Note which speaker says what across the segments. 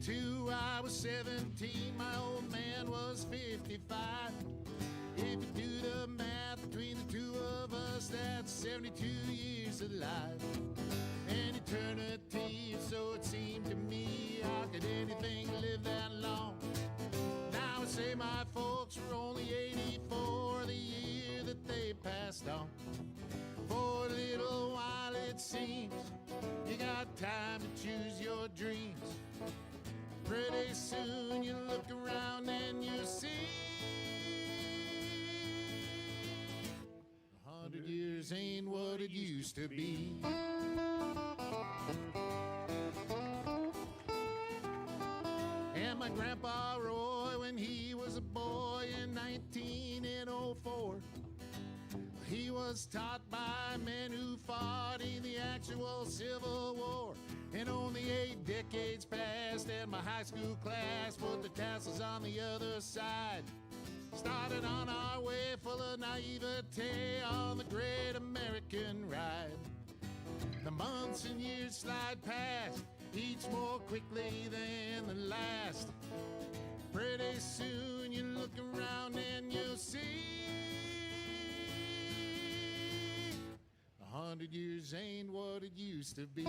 Speaker 1: 72, I was 17, my old man was 55. If you do the math between the two of us, that's 72 years alive. An eternity, so it seemed to me. How could anything live that long? Now I say my folks were only 84 the year that they passed on. For a little while it seems you got time to choose your dreams. Pretty soon you look around and you see 100 years ain't what it used to be. And my grandpa Roy, when he was a boy in 1904, he was taught by men who fought in the actual Civil War. And only 8 decades passed and my high school class put the tassels on the other side. Started on our way full of naivete on the great American ride. The months and years slide past, each more quickly than the last. Pretty soon you look around and you'll see 100 years ain't what it used to be.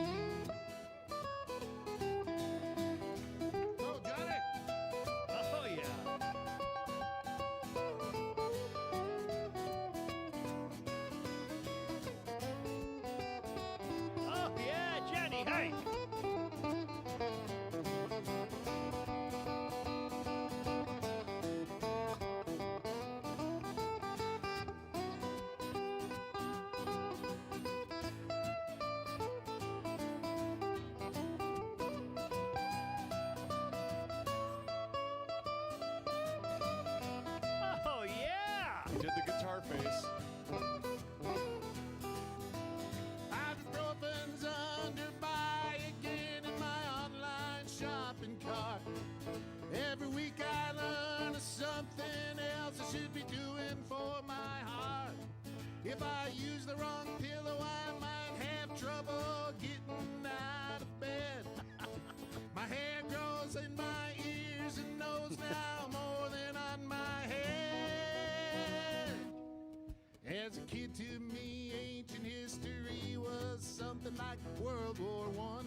Speaker 1: Oh, got it!
Speaker 2: Oh, yeah. Oh, yeah, Johnny Heidt. Oh, yeah.
Speaker 3: He did the guitar face.
Speaker 1: Ibuprofen's under buy again in my online shopping cart. Every week I learn of something else I should be doing for my heart. If I use the wrong pillow, I might have trouble getting out of bed. My hair grows in my ears and nose now more than on my head. As a kid, to me, ancient history was something like World War I.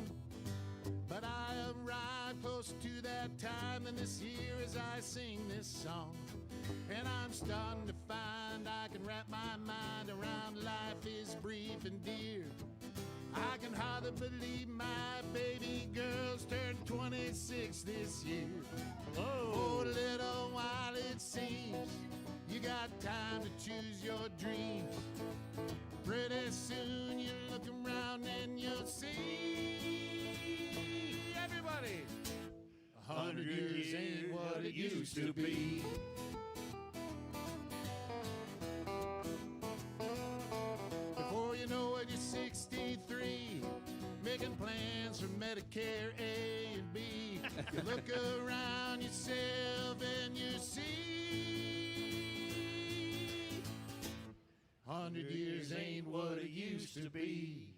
Speaker 1: But I arrived closer to that time than this year as I sing this song. And I'm starting to find I can wrap my mind around life is brief and dear. I can hardly believe my baby girl's turned 26 this year. For a little while it seems you got time to choose your dreams. Pretty soon you look around and you'll see everybody 100 years ain't what it used to be. Before you know it, you're 63, making plans for Medicare A and B. You look around yourself and you see 100 years ain't what it used to be.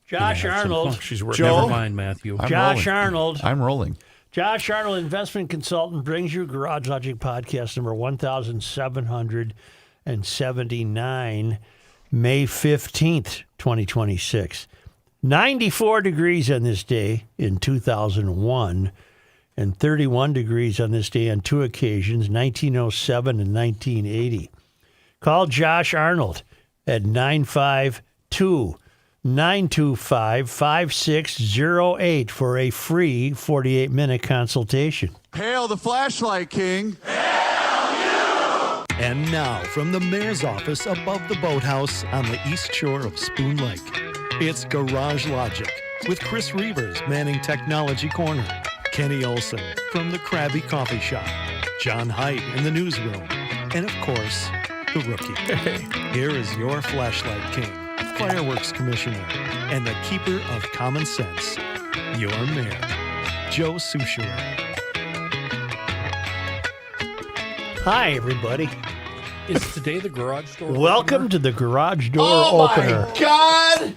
Speaker 2: Josh Arnold.
Speaker 3: She's working.
Speaker 4: Joe?
Speaker 3: Never mind, Matthew.
Speaker 2: Josh Arnold.
Speaker 4: I'm rolling.
Speaker 2: Josh Arnold, investment consultant, brings you Garage Logic podcast number 1779, May 15th, 2026. 94 degrees on this day in 2001 and 31 degrees on this day on two occasions, 1907 and 1980. Call Josh Arnold at 952-925-5608 for a free 48-minute consultation.
Speaker 1: Hail the flashlight king.
Speaker 5: And now, from the mayor's office above the boathouse on the east shore of Spoon Lake, it's Garage Logic with Chris Reavers manning Technology Corner, Kenny Olson from the Krabby Coffee Shop, John Heidt in the newsroom, and of course, the rookie. Here is your flashlight king, fireworks commissioner, and the keeper of common sense, your mayor, Joe Soucheray.
Speaker 2: Hi, everybody.
Speaker 3: Is today the garage door?
Speaker 2: Welcome to the garage door
Speaker 4: Oh
Speaker 2: opener.
Speaker 4: my God!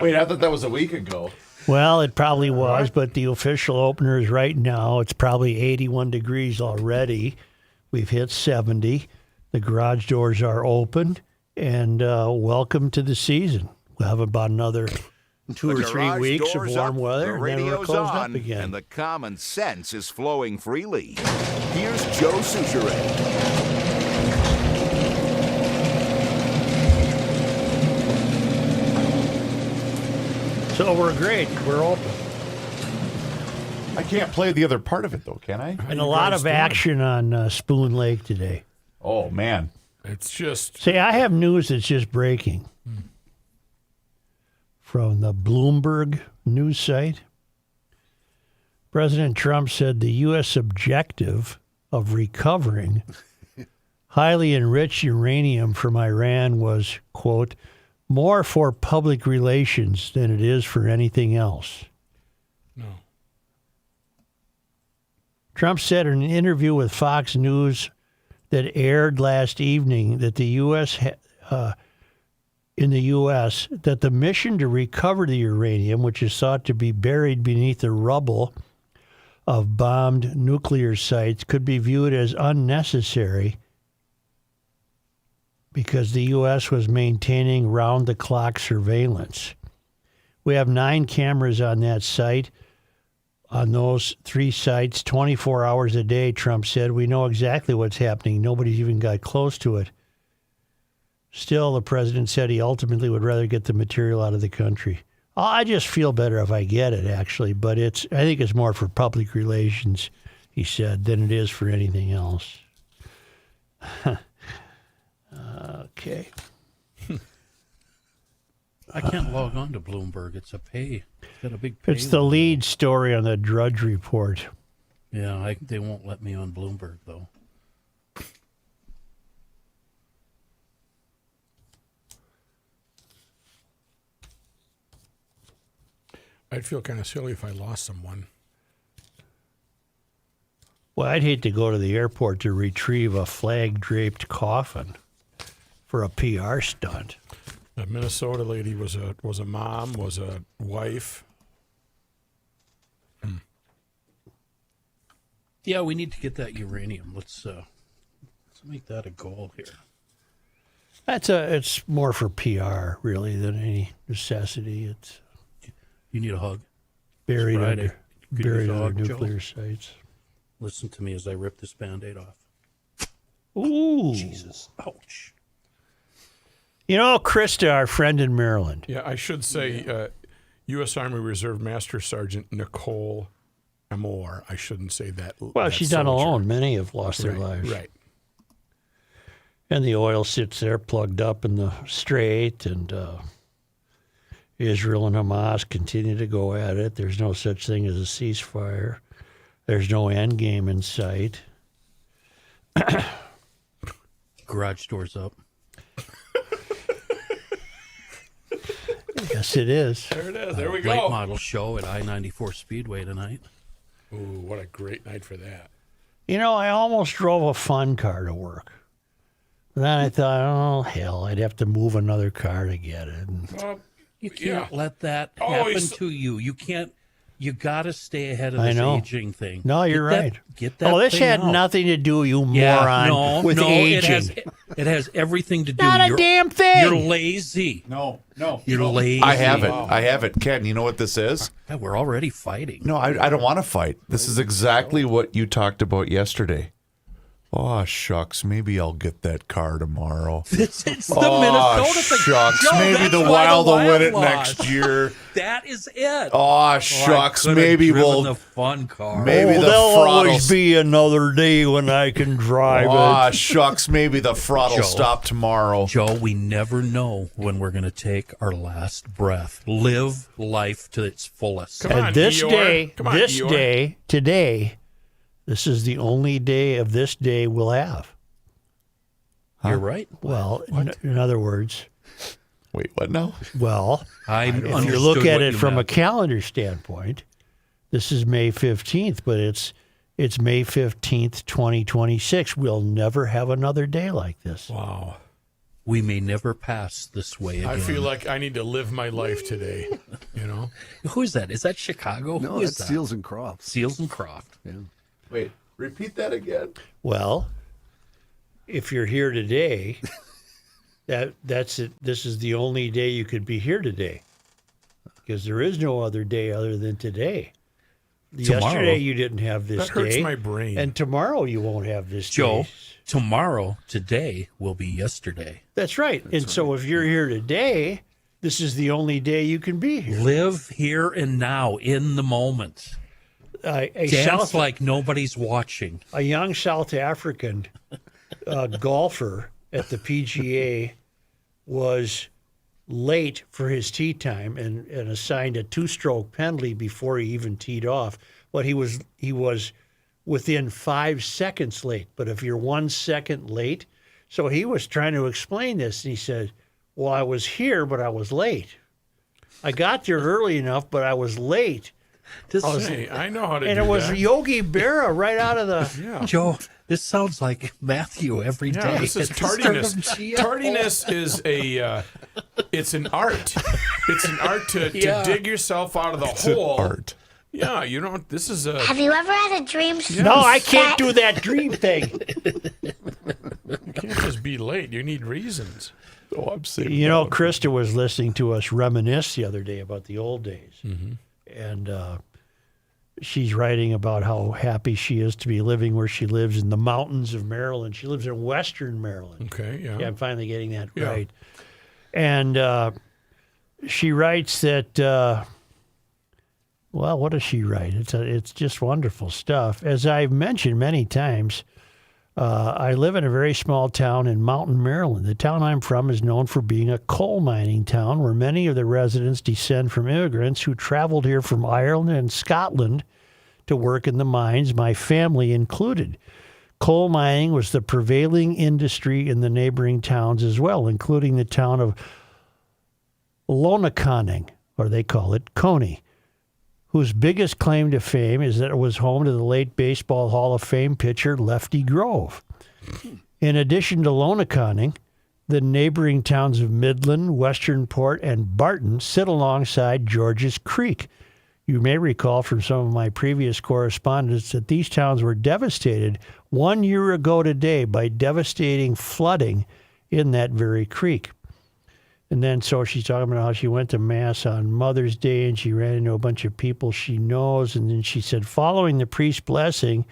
Speaker 4: Wait, I thought that was a week ago.
Speaker 2: Well, it probably was, but the official opener is right now. It's probably 81 degrees already. We've hit 70. The garage doors are open, and welcome to the season. We'll have about another 2 or 3 weeks of warm weather, and then we're closed up again.
Speaker 6: And the common sense is flowing freely. Here's Joe Soucheray.
Speaker 2: So we're great. We're open.
Speaker 4: I can't play the other part of it, though, can I?
Speaker 2: And a lot of action on Spoon Lake today.
Speaker 4: Oh, man.
Speaker 3: It's just.
Speaker 2: See, I have news that's just breaking from the Bloomberg news site. President Trump said the U.S. objective of recovering highly enriched uranium from Iran was, quote, more for public relations than it is for anything else.
Speaker 3: No.
Speaker 2: Trump said in an interview with Fox News that aired last evening that the U.S. In the U.S., that the mission to recover the uranium, which is thought to be buried beneath the rubble of bombed nuclear sites, could be viewed as unnecessary because the U.S. was maintaining round-the-clock surveillance. We have 9 cameras on that site. On those 3 sites, 24 hours a day, Trump said. We know exactly what's happening. Nobody's even got close to it. Still, the president said he ultimately would rather get the material out of the country. I just feel better if I get it, actually, but I think it's more for public relations, he said, than it is for anything else. Okay.
Speaker 3: I can't log on to Bloomberg. It's a pay. It's got a big pay.
Speaker 2: It's the lead story on the Drudge Report.
Speaker 3: Yeah, they won't let me on Bloomberg, though.
Speaker 7: I'd feel kind of silly if I lost someone.
Speaker 2: Well, I'd hate to go to the airport to retrieve a flag-draped coffin for a PR stunt.
Speaker 7: A Minnesota lady was a mom, was a wife.
Speaker 3: Yeah, we need to get that uranium. Let's make that a goal here.
Speaker 2: It's more for PR, really, than any necessity. It's
Speaker 3: You need a hug.
Speaker 2: buried
Speaker 3: Friday.
Speaker 2: under
Speaker 3: Good dog,
Speaker 2: nuclear
Speaker 3: Joe.
Speaker 2: sites.
Speaker 3: Listen to me as I rip this Band-Aid off.
Speaker 2: Ooh.
Speaker 3: Jesus. Ouch.
Speaker 2: You know, Krista, our friend in Maryland.
Speaker 7: Yeah, I should say U.S. Army Reserve Master Sergeant Nicole Amore. I shouldn't say that.
Speaker 2: Well,
Speaker 7: that
Speaker 2: she's not
Speaker 7: soldier.
Speaker 2: alone. Many have lost their lives.
Speaker 7: Right.
Speaker 2: And the oil sits there plugged up in the strait, and Israel and Hamas continue to go at it. There's no such thing as a ceasefire. There's no end game in sight.
Speaker 3: Garage doors up.
Speaker 2: Yes, it is.
Speaker 7: There it is. There we
Speaker 3: Late
Speaker 7: go.
Speaker 3: model show at I-94 Speedway tonight.
Speaker 7: Ooh, what a great night for that.
Speaker 2: You know, I almost drove a fun car to work. Then I thought, oh, hell, I'd have to move another car to get it. And
Speaker 7: Well,
Speaker 3: You can't
Speaker 7: Yeah.
Speaker 3: let that
Speaker 7: Oh,
Speaker 3: happen
Speaker 7: he's-
Speaker 3: to you. You can't. You got to stay ahead of
Speaker 2: I
Speaker 3: this
Speaker 2: know.
Speaker 3: aging thing.
Speaker 2: No, you're
Speaker 3: Get
Speaker 2: right.
Speaker 3: Get that.
Speaker 2: Oh, this
Speaker 3: thing
Speaker 2: had
Speaker 3: out.
Speaker 2: nothing to do, you
Speaker 3: Yeah,
Speaker 2: moron, with
Speaker 3: no,
Speaker 2: aging.
Speaker 3: It has everything to do.
Speaker 2: Not a
Speaker 3: You're-
Speaker 2: damn thing.
Speaker 3: You're lazy.
Speaker 4: No.
Speaker 3: You're lazy.
Speaker 4: I have it. I have it. Ken, you know what this is?
Speaker 3: Yeah, we're already fighting.
Speaker 4: No, I don't want to fight. This is exactly what you talked about yesterday. Oh, shucks. Maybe I'll get that car tomorrow.
Speaker 3: It's the
Speaker 4: Oh,
Speaker 3: Minnesota thing.
Speaker 4: shucks.
Speaker 3: No,
Speaker 4: Maybe
Speaker 3: that's
Speaker 4: the
Speaker 3: why
Speaker 4: Wild will win it
Speaker 3: lost.
Speaker 4: next year.
Speaker 3: That is it.
Speaker 4: Oh, shucks.
Speaker 3: I could've
Speaker 4: Maybe
Speaker 3: driven
Speaker 4: we'll.
Speaker 3: the fun car.
Speaker 4: Maybe the
Speaker 2: there'll always
Speaker 4: throttle's-
Speaker 2: be another day when I can drive
Speaker 4: Oh,
Speaker 2: it.
Speaker 4: shucks. Maybe the throttle
Speaker 3: Joe.
Speaker 4: stop tomorrow.
Speaker 3: Joe, we never know when we're going to take our last breath. Live life to its fullest.
Speaker 7: Come on,
Speaker 2: And this
Speaker 7: Eeyore.
Speaker 2: day,
Speaker 7: Come on,
Speaker 2: this
Speaker 7: Eeyore.
Speaker 2: day, today, this is the only day of this day we'll have.
Speaker 3: You're right.
Speaker 2: Well, in other words,
Speaker 4: Wait, what now?
Speaker 2: well,
Speaker 3: I
Speaker 2: if you
Speaker 3: understood
Speaker 2: look at
Speaker 3: what
Speaker 2: it
Speaker 3: you
Speaker 2: from a
Speaker 3: meant.
Speaker 2: calendar standpoint, this is May 15th, but it's May 15th, 2026. We'll never have another day like this.
Speaker 7: Wow.
Speaker 3: We may never pass this way again.
Speaker 7: I feel like I need to live my life today. You know.
Speaker 3: Who is that? Is that Chicago?
Speaker 8: No,
Speaker 3: Who is
Speaker 8: it's
Speaker 3: that?
Speaker 8: Seals and Crofts.
Speaker 3: Seals and Croft.
Speaker 4: Wait, repeat that again.
Speaker 2: Well, if you're here today, that's it. This is the only day you could be here today, because there is no other day other than today.
Speaker 3: Tomorrow.
Speaker 2: Yesterday you didn't have this
Speaker 7: That hurts
Speaker 2: day,
Speaker 7: my brain.
Speaker 2: and tomorrow you won't have this
Speaker 3: Joe,
Speaker 2: day.
Speaker 3: tomorrow, today will be yesterday.
Speaker 2: That's right. So if you're here today, this is the only day you can be here.
Speaker 3: Live here and now, in the moment.
Speaker 2: A
Speaker 3: Dance like nobody's watching.
Speaker 2: a young South African golfer at the PGA was late for his tee time and assigned a 2-stroke penalty before he even teed off. But he was within 5 seconds late. But if you're 1 second late, so he was trying to explain this, and he said, "Well, I was here, but I was late. I got there early enough, but I was late."
Speaker 7: Hey, I know how to
Speaker 2: And
Speaker 7: do
Speaker 2: it was
Speaker 7: that.
Speaker 2: Yogi Berra right out of the.
Speaker 7: Yeah.
Speaker 3: Joe, this sounds like Matthew every day.
Speaker 7: Yeah, this is
Speaker 3: at the start
Speaker 7: tardiness.
Speaker 3: of GL.
Speaker 7: Tardiness is it's an art. It's an art to dig yourself out of the hole.
Speaker 4: Art.
Speaker 7: Yeah, you don't. This is a.
Speaker 9: Have you ever had a dream?
Speaker 2: No, I can't do that dream thing.
Speaker 7: You can't just be late. You need reasons.
Speaker 4: Oh, I'm saying.
Speaker 2: You know, Krista was listening to us reminisce the other day about the old days. And she's writing about how happy she is to be living where she lives in the mountains of Maryland. She lives in Western Maryland.
Speaker 7: Okay. Yeah.
Speaker 2: Yeah, I'm finally getting that
Speaker 7: Yeah.
Speaker 2: right. And she writes that, well, what does she write? It's just wonderful stuff. As I've mentioned many times, I live in a very small town in Mountain, Maryland. The town I'm from is known for being a coal mining town where many of the residents descend from immigrants who traveled here from Ireland and Scotland to work in the mines, my family included. Coal mining was the prevailing industry in the neighboring towns as well, including the town of Lonaconning, or they call it Coney, whose biggest claim to fame is that it was home to the late Baseball Hall of Fame pitcher Lefty Grove. In addition to Lonaconning, the neighboring towns of Midland, Westernport, and Barton sit alongside Georges Creek. You may recall from some of my previous correspondence that these towns were devastated 1 year ago today by devastating flooding in that very creek. And then so she's talking about how she went to Mass on Mother's Day and she ran into a bunch of people she knows. And then she said, following the priest's blessing,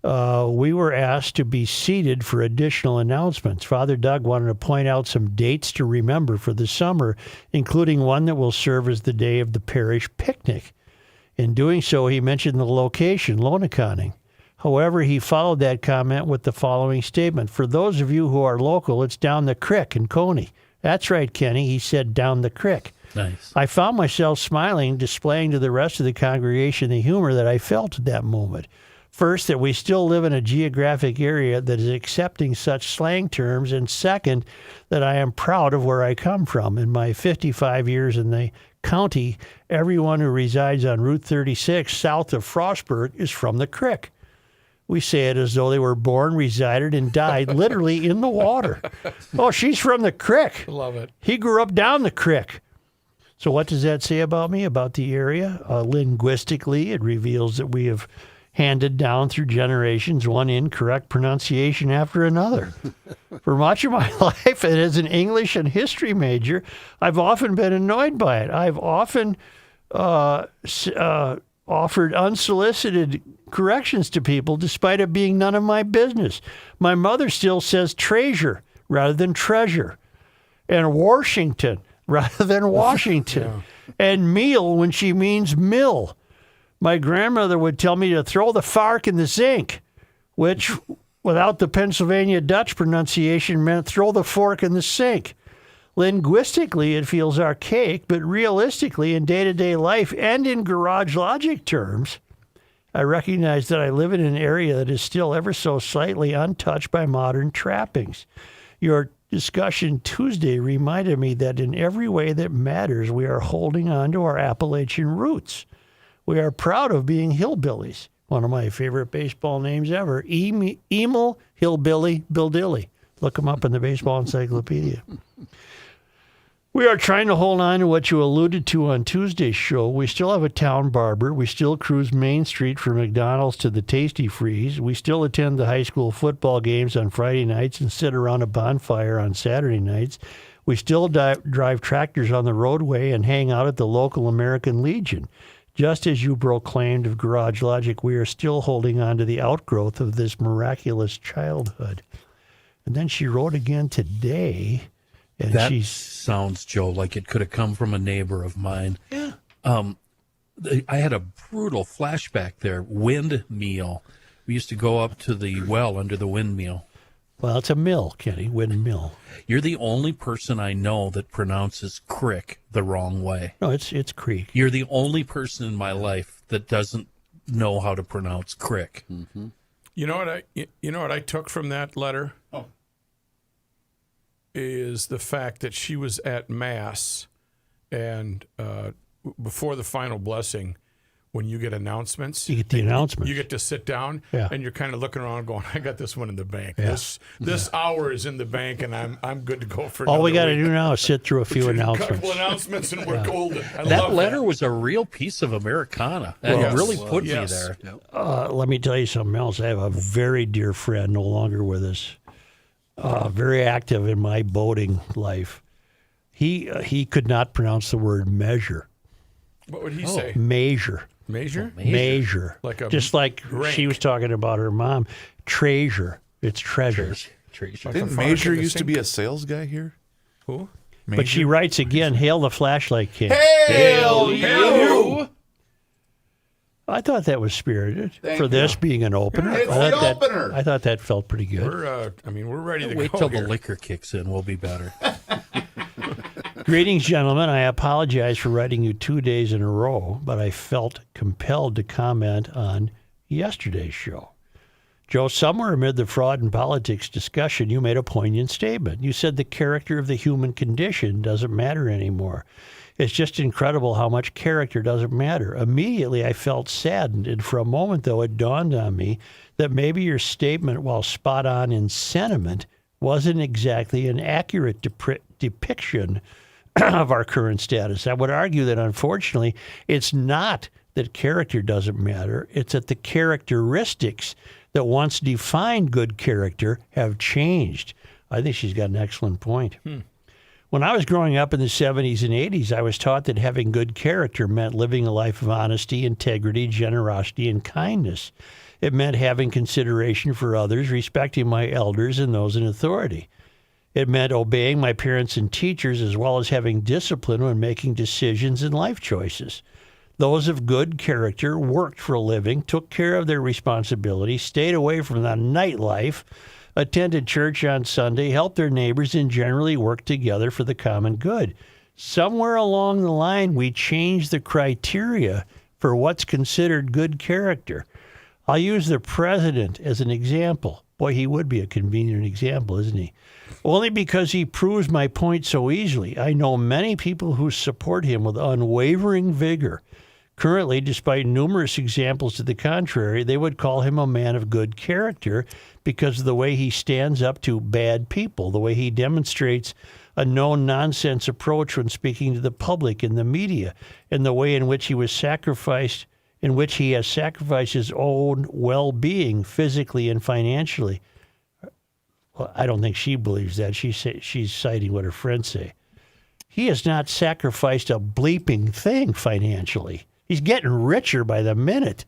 Speaker 2: we were asked to be seated for additional announcements. Father Doug wanted to point out some dates to remember for the summer, including one that will serve as the day of the parish picnic. In doing so, he mentioned the location, Lonaconning. However, he followed that comment with the following statement. For those of you who are local, it's down the creek in Coney. That's right, Kenny. He said down the creek.
Speaker 3: Nice.
Speaker 2: I found myself smiling, displaying to the rest of the congregation the humor that I felt at that moment. First, that we still live in a geographic area that is accepting such slang terms, and second, that I am proud of where I come from. In my 55 years in the county, everyone who resides on Route 36 south of Frostburg is from the creek. We say it as though they were born, resided, and died literally in the water. Oh, she's from the creek.
Speaker 7: Love it.
Speaker 2: He grew up down the creek. So what does that say about me, about the area? Linguistically, it reveals that we have handed down through generations one incorrect pronunciation after another. For much of my life, and as an English and history major, I've often been annoyed by it. I've often offered unsolicited corrections to people despite it being none of my business. My mother still says treasure rather than treasure, and Washington rather than Washington, and meal when she means mill. My grandmother would tell me to throw the fork in the sink, which, without the Pennsylvania Dutch pronunciation, meant throw the fork in the sink. Linguistically, it feels archaic, but realistically, in day-to-day life and in garage logic terms, I recognize that I live in an area that is still ever so slightly untouched by modern trappings. Your discussion Tuesday reminded me that in every way that matters, we are holding on to our Appalachian roots. We are proud of being hillbillies. One of my favorite baseball names ever, Emil Hillbilly Bildilly. Look him up in the Baseball Encyclopedia. We are trying to hold on to what you alluded to on Tuesday's show. We still have a town barber. We still cruise Main Street from McDonald's to the Tasty Freeze. We still attend the high school football games on Friday nights and sit around a bonfire on Saturday nights. We still drive tractors on the roadway and hang out at the local American Legion. Just as you proclaimed of Garage Logic, we are still holding on to the outgrowth of this miraculous childhood. And then she wrote again today. And
Speaker 3: that sounds, Joe, like it could have come from a neighbor of mine.
Speaker 2: Yeah.
Speaker 3: I had a brutal flashback there. Windmill. We used to go up to the well under the windmill.
Speaker 2: Well, it's a mill, Kenny, windmill.
Speaker 3: You're the only person I know that pronounces crick the wrong way.
Speaker 2: No, it's creek.
Speaker 3: You're the only person in my life that doesn't know how to pronounce crick.
Speaker 7: Mm-hmm. You know what I took from that letter? Oh. Is the fact that she was at Mass, and before the final blessing, when you get announcements,
Speaker 2: you get the announcements.
Speaker 7: You get to sit down, and you're kind of looking around, going, "I got this one in the bank.
Speaker 2: Yeah.
Speaker 7: This hour is in the bank, and I'm good to go for."
Speaker 2: All we got to
Speaker 7: week.
Speaker 2: do now is sit through a few
Speaker 7: A
Speaker 2: announcements.
Speaker 7: couple announcements, and we're golden.
Speaker 3: That letter was a real piece of Americana. It really put me there.
Speaker 2: Let me tell you something else. I have a very dear friend, no longer with us. Very active in my boating life. He could not pronounce the word measure.
Speaker 7: What would he say?
Speaker 2: Measure.
Speaker 7: Measure?
Speaker 2: Measure.
Speaker 7: Just
Speaker 2: like
Speaker 7: rank.
Speaker 2: She was talking about her mom. Treasure. It's treasure.
Speaker 3: Treasure.
Speaker 4: Didn't Major used to be a sales guy here?
Speaker 7: Who?
Speaker 2: But she writes again, hail the flashlight king.
Speaker 4: Hail you!
Speaker 2: I thought that was spirited for this being an opener.
Speaker 4: It's the opener.
Speaker 2: I thought that felt pretty good.
Speaker 7: We're ready to
Speaker 3: Wait
Speaker 7: go
Speaker 3: till
Speaker 7: here.
Speaker 3: the liquor kicks in. We'll be better.
Speaker 2: Greetings, gentlemen. I apologize for writing you 2 days in a row, but I felt compelled to comment on yesterday's show. Joe, somewhere amid the fraud and politics discussion, you made a poignant statement. You said the character of the human condition doesn't matter anymore. It's just incredible how much character doesn't matter. Immediately, I felt saddened, and for a moment, though, it dawned on me that maybe your statement, while spot on in sentiment, wasn't exactly an accurate depiction of our current status. I would argue that, unfortunately, it's not that character doesn't matter. It's that the characteristics that once defined good character have changed. I think she's got an excellent point. When I was growing up in the 70s and 80s, I was taught that having good character meant living a life of honesty, integrity, generosity, and kindness. It meant having consideration for others, respecting my elders and those in authority. It meant obeying my parents and teachers, as well as having discipline when making decisions and life choices. Those of good character worked for a living, took care of their responsibilities, stayed away from the nightlife, attended church on Sunday, helped their neighbors, and generally worked together for the common good. Somewhere along the line, we changed the criteria for what's considered good character. I'll use the president as an example. Boy, he would be a convenient example, isn't he? Only because he proves my point so easily. I know many people who support him with unwavering vigor. Currently, despite numerous examples to the contrary, they would call him a man of good character because of the way he stands up to bad people, the way he demonstrates a no-nonsense approach when speaking to the public and the media, and the way in which he has sacrificed his own well-being physically and financially. Well, I don't think she believes that. She's citing what her friends say. He has not sacrificed a bleeping thing financially. He's getting richer by the minute.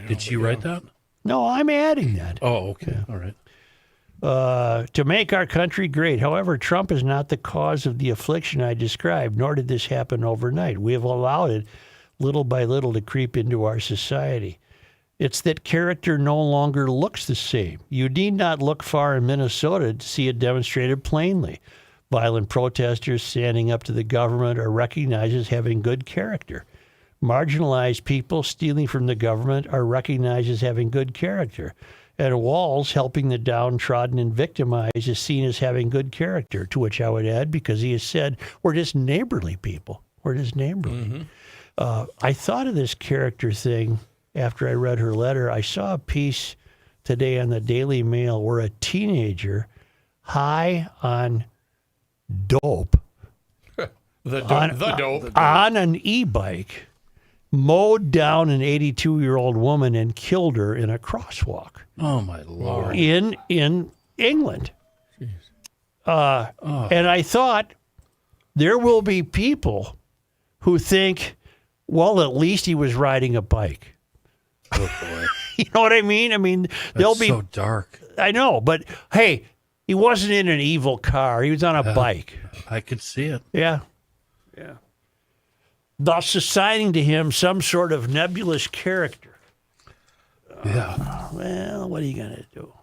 Speaker 3: Did she write that?
Speaker 2: No, I'm adding that.
Speaker 3: Oh, okay. All right.
Speaker 2: To make our country great. However, Trump is not the cause of the affliction I described, nor did this happen overnight. We have allowed it little by little to creep into our society. It's that character no longer looks the same. You need not look far in Minnesota to see it demonstrated plainly. Violent protesters standing up to the government are recognized as having good character. Marginalized people stealing from the government are recognized as having good character. And Walz helping the downtrodden and victimized is seen as having good character, to which I would add, because he has said, we're just neighborly people. We're just neighborly. I thought of this character thing after I read her letter. I saw a piece today on the Daily Mail where a teenager high on dope,
Speaker 7: The dope.
Speaker 2: on an e-bike, mowed down an 82-year-old woman and killed her in a crosswalk.
Speaker 3: Oh, my Lord.
Speaker 2: In England. And I thought, there will be people who think, well, at least he was riding a bike.
Speaker 3: Oh, boy.
Speaker 2: You know what I mean? I mean, they'll
Speaker 3: That's
Speaker 2: be.
Speaker 3: so dark.
Speaker 2: I know, but hey, he wasn't in an evil car. He was on a bike.
Speaker 3: I could see it.
Speaker 2: Yeah. Yeah. Thus assigning to him some sort of nebulous character.
Speaker 3: Yeah.
Speaker 2: Well, what are you going to do?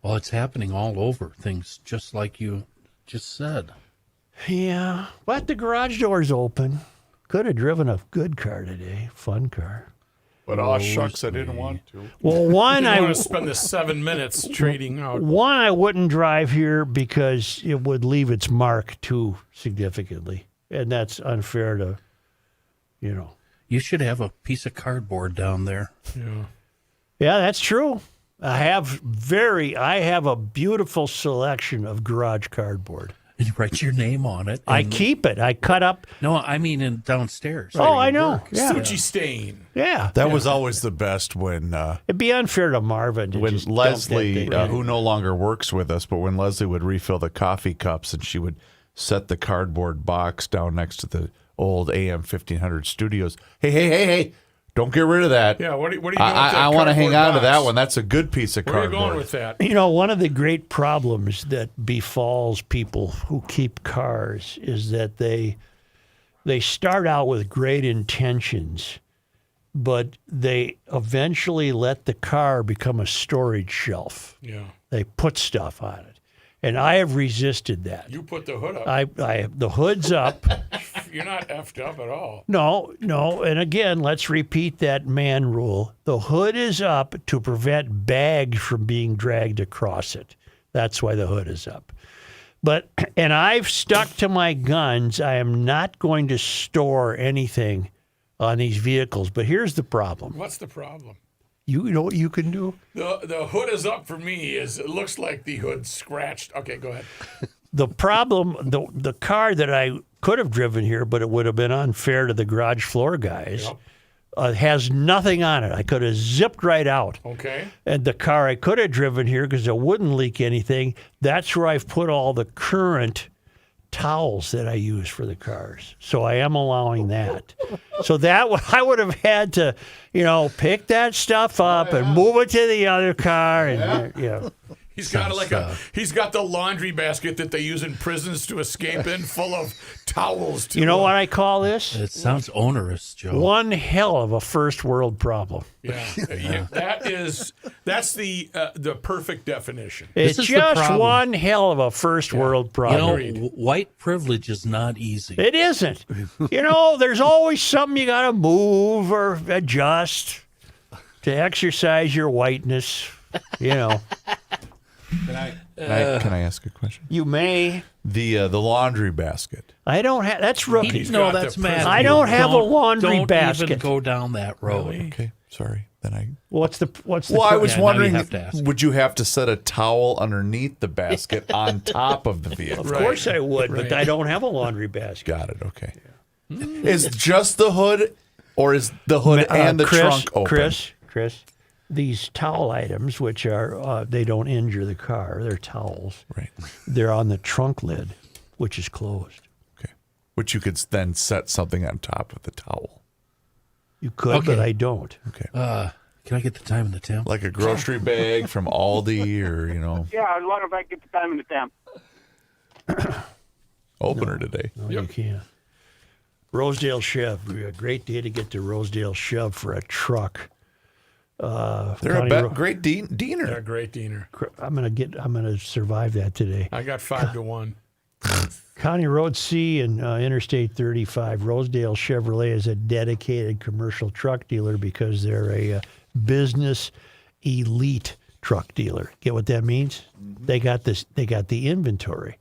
Speaker 3: Well, it's happening all over. Things just like you just said.
Speaker 2: Yeah. But the garage door's open. Could have driven a good car today. Fun car.
Speaker 4: But shucks, I didn't want to.
Speaker 2: Well, one,
Speaker 7: I
Speaker 2: I
Speaker 7: want to spend the 7 minutes trading out.
Speaker 2: One, I wouldn't drive here because it would leave its mark too significantly. And that's unfair to, you know.
Speaker 3: You should have a piece of cardboard down there.
Speaker 7: Yeah.
Speaker 2: Yeah, that's true. I have a beautiful selection of garage cardboard.
Speaker 3: And you write your name on it.
Speaker 2: I
Speaker 3: and-
Speaker 2: keep it. I cut up.
Speaker 3: No, I mean in downstairs.
Speaker 2: Oh, I know.
Speaker 3: Work.
Speaker 2: Yeah.
Speaker 7: Suchi stain.
Speaker 2: Yeah.
Speaker 4: That was always the best when
Speaker 2: It'd be unfair to Marvin to just dump that
Speaker 4: Leslie,
Speaker 2: thing.
Speaker 4: who no longer works with us, but when Leslie would refill the coffee cups and she would set the cardboard box down next to the old AM 1500 studios. Hey, don't get rid of that.
Speaker 7: Yeah, what are you doing with that
Speaker 4: I want to hang
Speaker 7: cardboard
Speaker 4: on to that
Speaker 7: box?
Speaker 4: one. That's a good piece of
Speaker 7: Where are you
Speaker 4: cardboard.
Speaker 7: going with that?
Speaker 2: You know, one of the great problems that befalls people who keep cars is that they start out with great intentions, but they eventually let the car become a storage shelf.
Speaker 7: Yeah.
Speaker 2: They put stuff on it. And I have resisted that.
Speaker 7: You put the hood up.
Speaker 2: The hood's up.
Speaker 7: You're not effed up at all.
Speaker 2: No. And again, let's repeat that man rule. The hood is up to prevent bags from being dragged across it. That's why the hood is up. And I've stuck to my guns. I am not going to store anything on these vehicles. But here's the problem.
Speaker 7: What's the problem?
Speaker 2: You know what you can do?
Speaker 7: The hood is up for me. It looks like the hood's scratched. Okay, go ahead.
Speaker 2: The problem, the car that I could have driven here, but it would have been unfair to the garage floor guys, has nothing on it. I could have zipped right out.
Speaker 7: Okay.
Speaker 2: And the car I could have driven here, because it wouldn't leak anything, that's where I've put all the current towels that I use for the cars. So I am allowing that. So that I would have had to, pick that stuff up and move it to the other car. And,
Speaker 7: He's got he's got the laundry basket that they use in prisons to escape in, full of towels.
Speaker 2: You know what I call this?
Speaker 3: It sounds onerous, Joe.
Speaker 2: One hell of a first world problem.
Speaker 7: Yeah. That's the perfect definition.
Speaker 2: It's
Speaker 3: is the
Speaker 2: just
Speaker 3: problem.
Speaker 2: one hell of a first world problem.
Speaker 3: White privilege is not easy.
Speaker 2: It isn't. There's always something you got to move or adjust to exercise your whiteness.
Speaker 4: Can I ask a question?
Speaker 2: You may.
Speaker 4: The laundry basket.
Speaker 2: I don't have. That's rookie.
Speaker 7: got
Speaker 3: That's
Speaker 7: the
Speaker 3: mad.
Speaker 7: prison.
Speaker 2: I don't have a laundry
Speaker 3: don't
Speaker 2: basket.
Speaker 3: even go down that road.
Speaker 4: Okay. Sorry. Then I.
Speaker 2: What's the?
Speaker 4: Well, I was
Speaker 3: now you
Speaker 4: wondering,
Speaker 3: have to ask.
Speaker 4: would you have to set a towel underneath the basket on top of the vehicle?
Speaker 2: Of course I would, but I don't have a laundry basket.
Speaker 4: Got it. Okay. Is just the hood, or is the hood and the trunk open?
Speaker 2: Chris, these towel items, which are they don't injure the car, they're towels.
Speaker 4: Right.
Speaker 2: They're on the trunk lid, which is closed.
Speaker 4: Okay. Which you could then set something on top of the towel.
Speaker 2: You could, but I don't.
Speaker 4: Okay.
Speaker 3: Can I get the time and the temp?
Speaker 4: Like a grocery bag from Aldi, or
Speaker 8: Yeah, as long as I get the time and the temp.
Speaker 4: opener today.
Speaker 2: No, you can't. Rosedale Chev, a great day to get to Rosedale Chev for a truck.
Speaker 4: They're a great
Speaker 7: They're a
Speaker 4: diener.
Speaker 7: great diener.
Speaker 2: I'm gonna survive that today.
Speaker 7: I got 5-1.
Speaker 2: County Road C and Interstate 35. Rosedale Chevrolet is a dedicated commercial truck dealer because they're a business elite truck dealer. Get what that means? They got this. They got the inventory,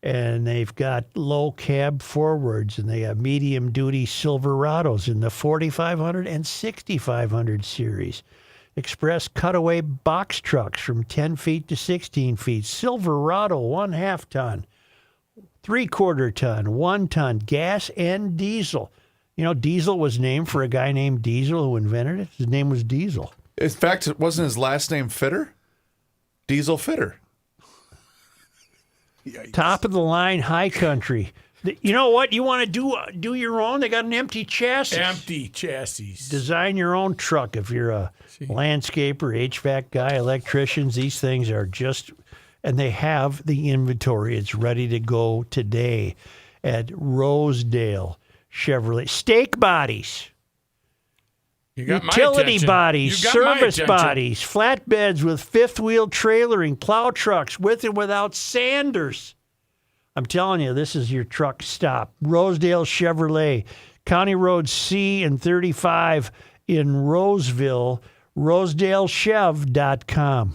Speaker 2: and they've got low cab forwards, and they have medium duty Silverados in the 4500 and 6500 series. Express cutaway box trucks from 10 feet to 16 feet. Silverado 1/2 ton. 3/4 ton, 1 ton, gas and diesel. You know, diesel was named for a guy named Diesel who invented it. His name was Diesel.
Speaker 4: In fact, it wasn't his last name Fitter? Diesel Fitter.
Speaker 2: Top of the line, high country. You know what? You want to do your own? They got an empty chassis.
Speaker 7: Empty chassis.
Speaker 2: Design your own truck. If you're a landscaper, HVAC guy, electricians, these things are just, and they have the inventory. It's ready to go today at Rosedale Chevrolet. Stake bodies,
Speaker 7: You got my
Speaker 2: utility
Speaker 7: attention.
Speaker 2: bodies,
Speaker 7: You got my
Speaker 2: service
Speaker 7: attention.
Speaker 2: bodies, flatbeds with fifth wheel trailering, plow trucks with and without sanders. I'm telling you, this is your truck stop. Rosedale Chevrolet, County Road C and 35 in Roseville, rosedalechev.com.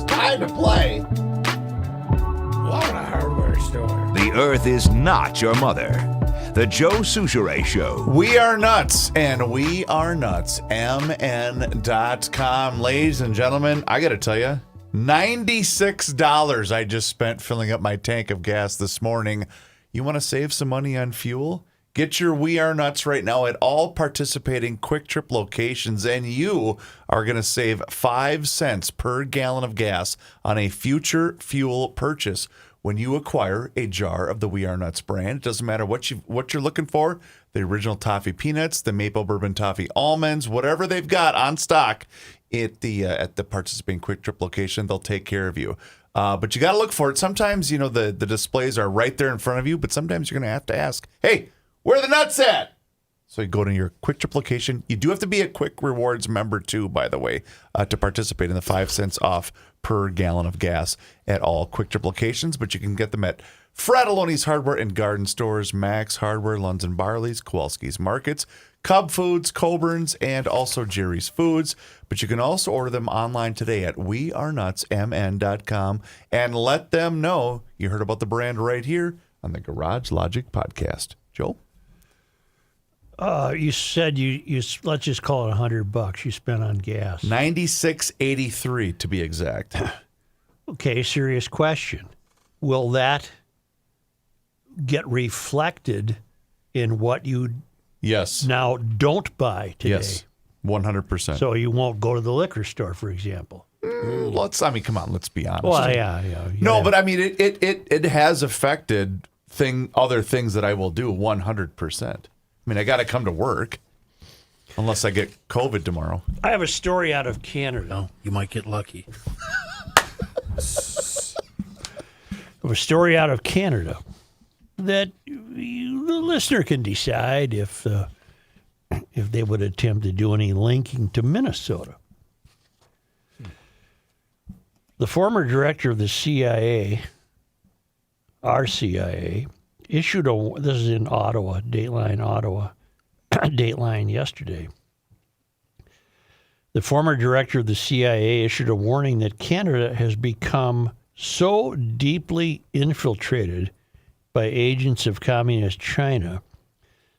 Speaker 4: Time to play.
Speaker 7: What a hardware store.
Speaker 6: The Earth is not your mother. The Joe Souchere Show.
Speaker 4: We are nuts, and we are nuts. MN.com. Ladies and gentlemen, I got to tell you, $96 I just spent filling up my tank of gas this morning. You want to save some money on fuel? Get your We Are Nuts right now at all participating Quick Trip locations, and you are going to save 5 cents per gallon of gas on a future fuel purchase when you acquire a jar of the We Are Nuts brand. It doesn't matter what you're looking for, the original toffee peanuts, the maple bourbon toffee almonds, whatever they've got on stock at the participating Quick Trip location, they'll take care of you. But you got to look for it. Sometimes, the displays are right there in front of you, but sometimes you're going to ask, hey, where are the nuts at? So you go to your Quick Trip location. You do have to be a Quick Rewards member too, by the way, to participate in the 5 cents off per gallon of gas at all Quick Trip locations. But you can get them at Fratelloni's Hardware and Garden Stores, Max Hardware, Lunds and Barley's, Kowalski's Markets, Cub Foods, Coburn's, and also Jerry's Foods. But you can also order them online today at wearenutsmn.com and let them know you heard about the brand right here on the Garage Logic podcast. Joe?
Speaker 2: You said you let's just call it $100 you spent on gas.
Speaker 4: $96.83 to be exact.
Speaker 2: Okay, serious question. Will that get reflected in what you
Speaker 4: Yes.
Speaker 2: now don't buy today?
Speaker 4: Yes. 100%.
Speaker 2: So you won't go to the liquor store, for example.
Speaker 4: Come on, let's be honest.
Speaker 2: Well, yeah.
Speaker 4: No, but I mean, it has affected other things that I will do 100%. I mean, I got to come to work unless I get COVID tomorrow.
Speaker 2: I have a story out of Canada.
Speaker 3: No, you might get lucky.
Speaker 2: A story out of Canada that the listener can decide if they would attempt to do any linking to Minnesota. The former director of the CIA, our CIA, issued this is in Ottawa, Dateline yesterday. The former director of the CIA issued a warning that Canada has become so deeply infiltrated by agents of communist China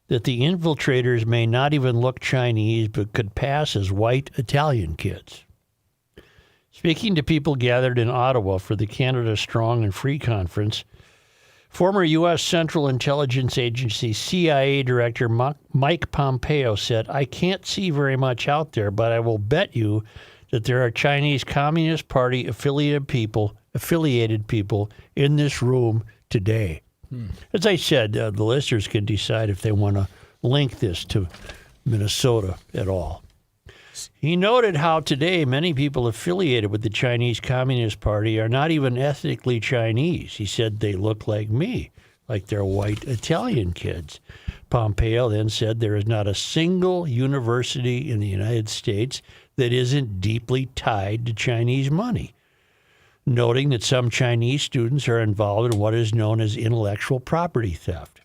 Speaker 2: that the infiltrators may not even look Chinese but could pass as white Italian kids. Speaking to people gathered in Ottawa for the Canada Strong and Free Conference, former U.S. Central Intelligence Agency CIA Director Mike Pompeo said, "I can't see very much out there, but I will bet you that there are Chinese Communist Party affiliated people in this room today." As I said, the listeners can decide if they want to link this to Minnesota at all. He noted how today many people affiliated with the Chinese Communist Party are not even ethnically Chinese. He said they look like me, like they're white Italian kids. Pompeo then said there is not a single university in the United States that isn't deeply tied to Chinese money, noting that some Chinese students are involved in what is known as intellectual property theft.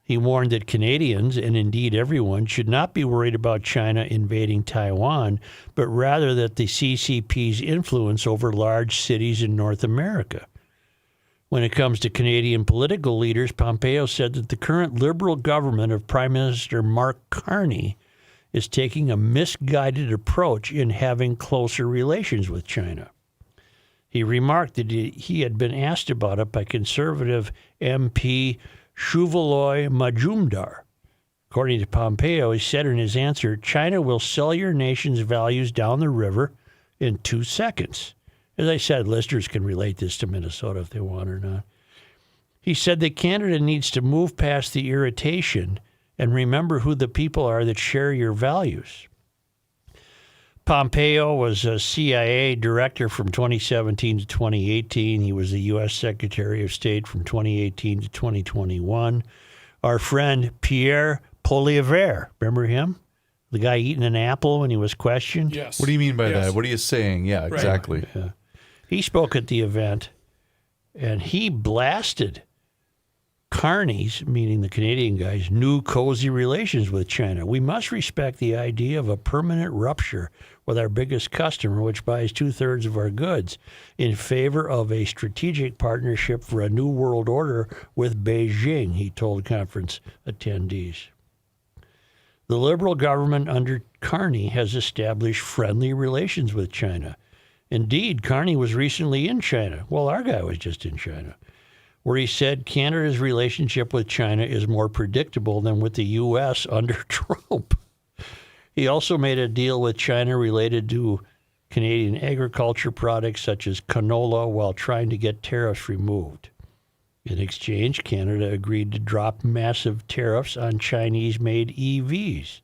Speaker 2: He warned that Canadians, and indeed everyone, should not be worried about China invading Taiwan, but rather that the CCP's influence over large cities in North America. When it comes to Canadian political leaders, Pompeo said that the current Liberal government of Prime Minister Mark Carney is taking a misguided approach in having closer relations with China. He remarked that he had been asked about it by Conservative MP Shuvaloy Majumdar. According to Pompeo, he said in his answer, "China will sell your nation's values down the river in 2 seconds." As I said, listeners can relate this to Minnesota if they want or not. He said that Canada needs to move past the irritation and remember who the people are that share your values. Pompeo was a CIA director from 2017 to 2018. He was the U.S. Secretary of State from 2018 to 2021. Our friend Pierre Poilievre, remember him? The guy eating an apple when he was questioned?
Speaker 7: Yes.
Speaker 4: What do you mean by that? What are you saying? Yeah, exactly.
Speaker 2: Yeah. He spoke at the event, and he blasted carnies, meaning the Canadian guys, new cozy relations with China. We must respect the idea of a permanent rupture with our biggest customer, which buys 2/3 of our goods, in favor of a strategic partnership for a new world order with Beijing, he told conference attendees. The Liberal government under Carney has established friendly relations with China. Indeed, Carney was recently in China. Well, our guy was just in China, where he said Canada's relationship with China is more predictable than with the U.S. under Trump. He also made a deal with China related to Canadian agriculture products such as canola while trying to get tariffs removed. In exchange, Canada agreed to drop massive tariffs on Chinese-made EVs.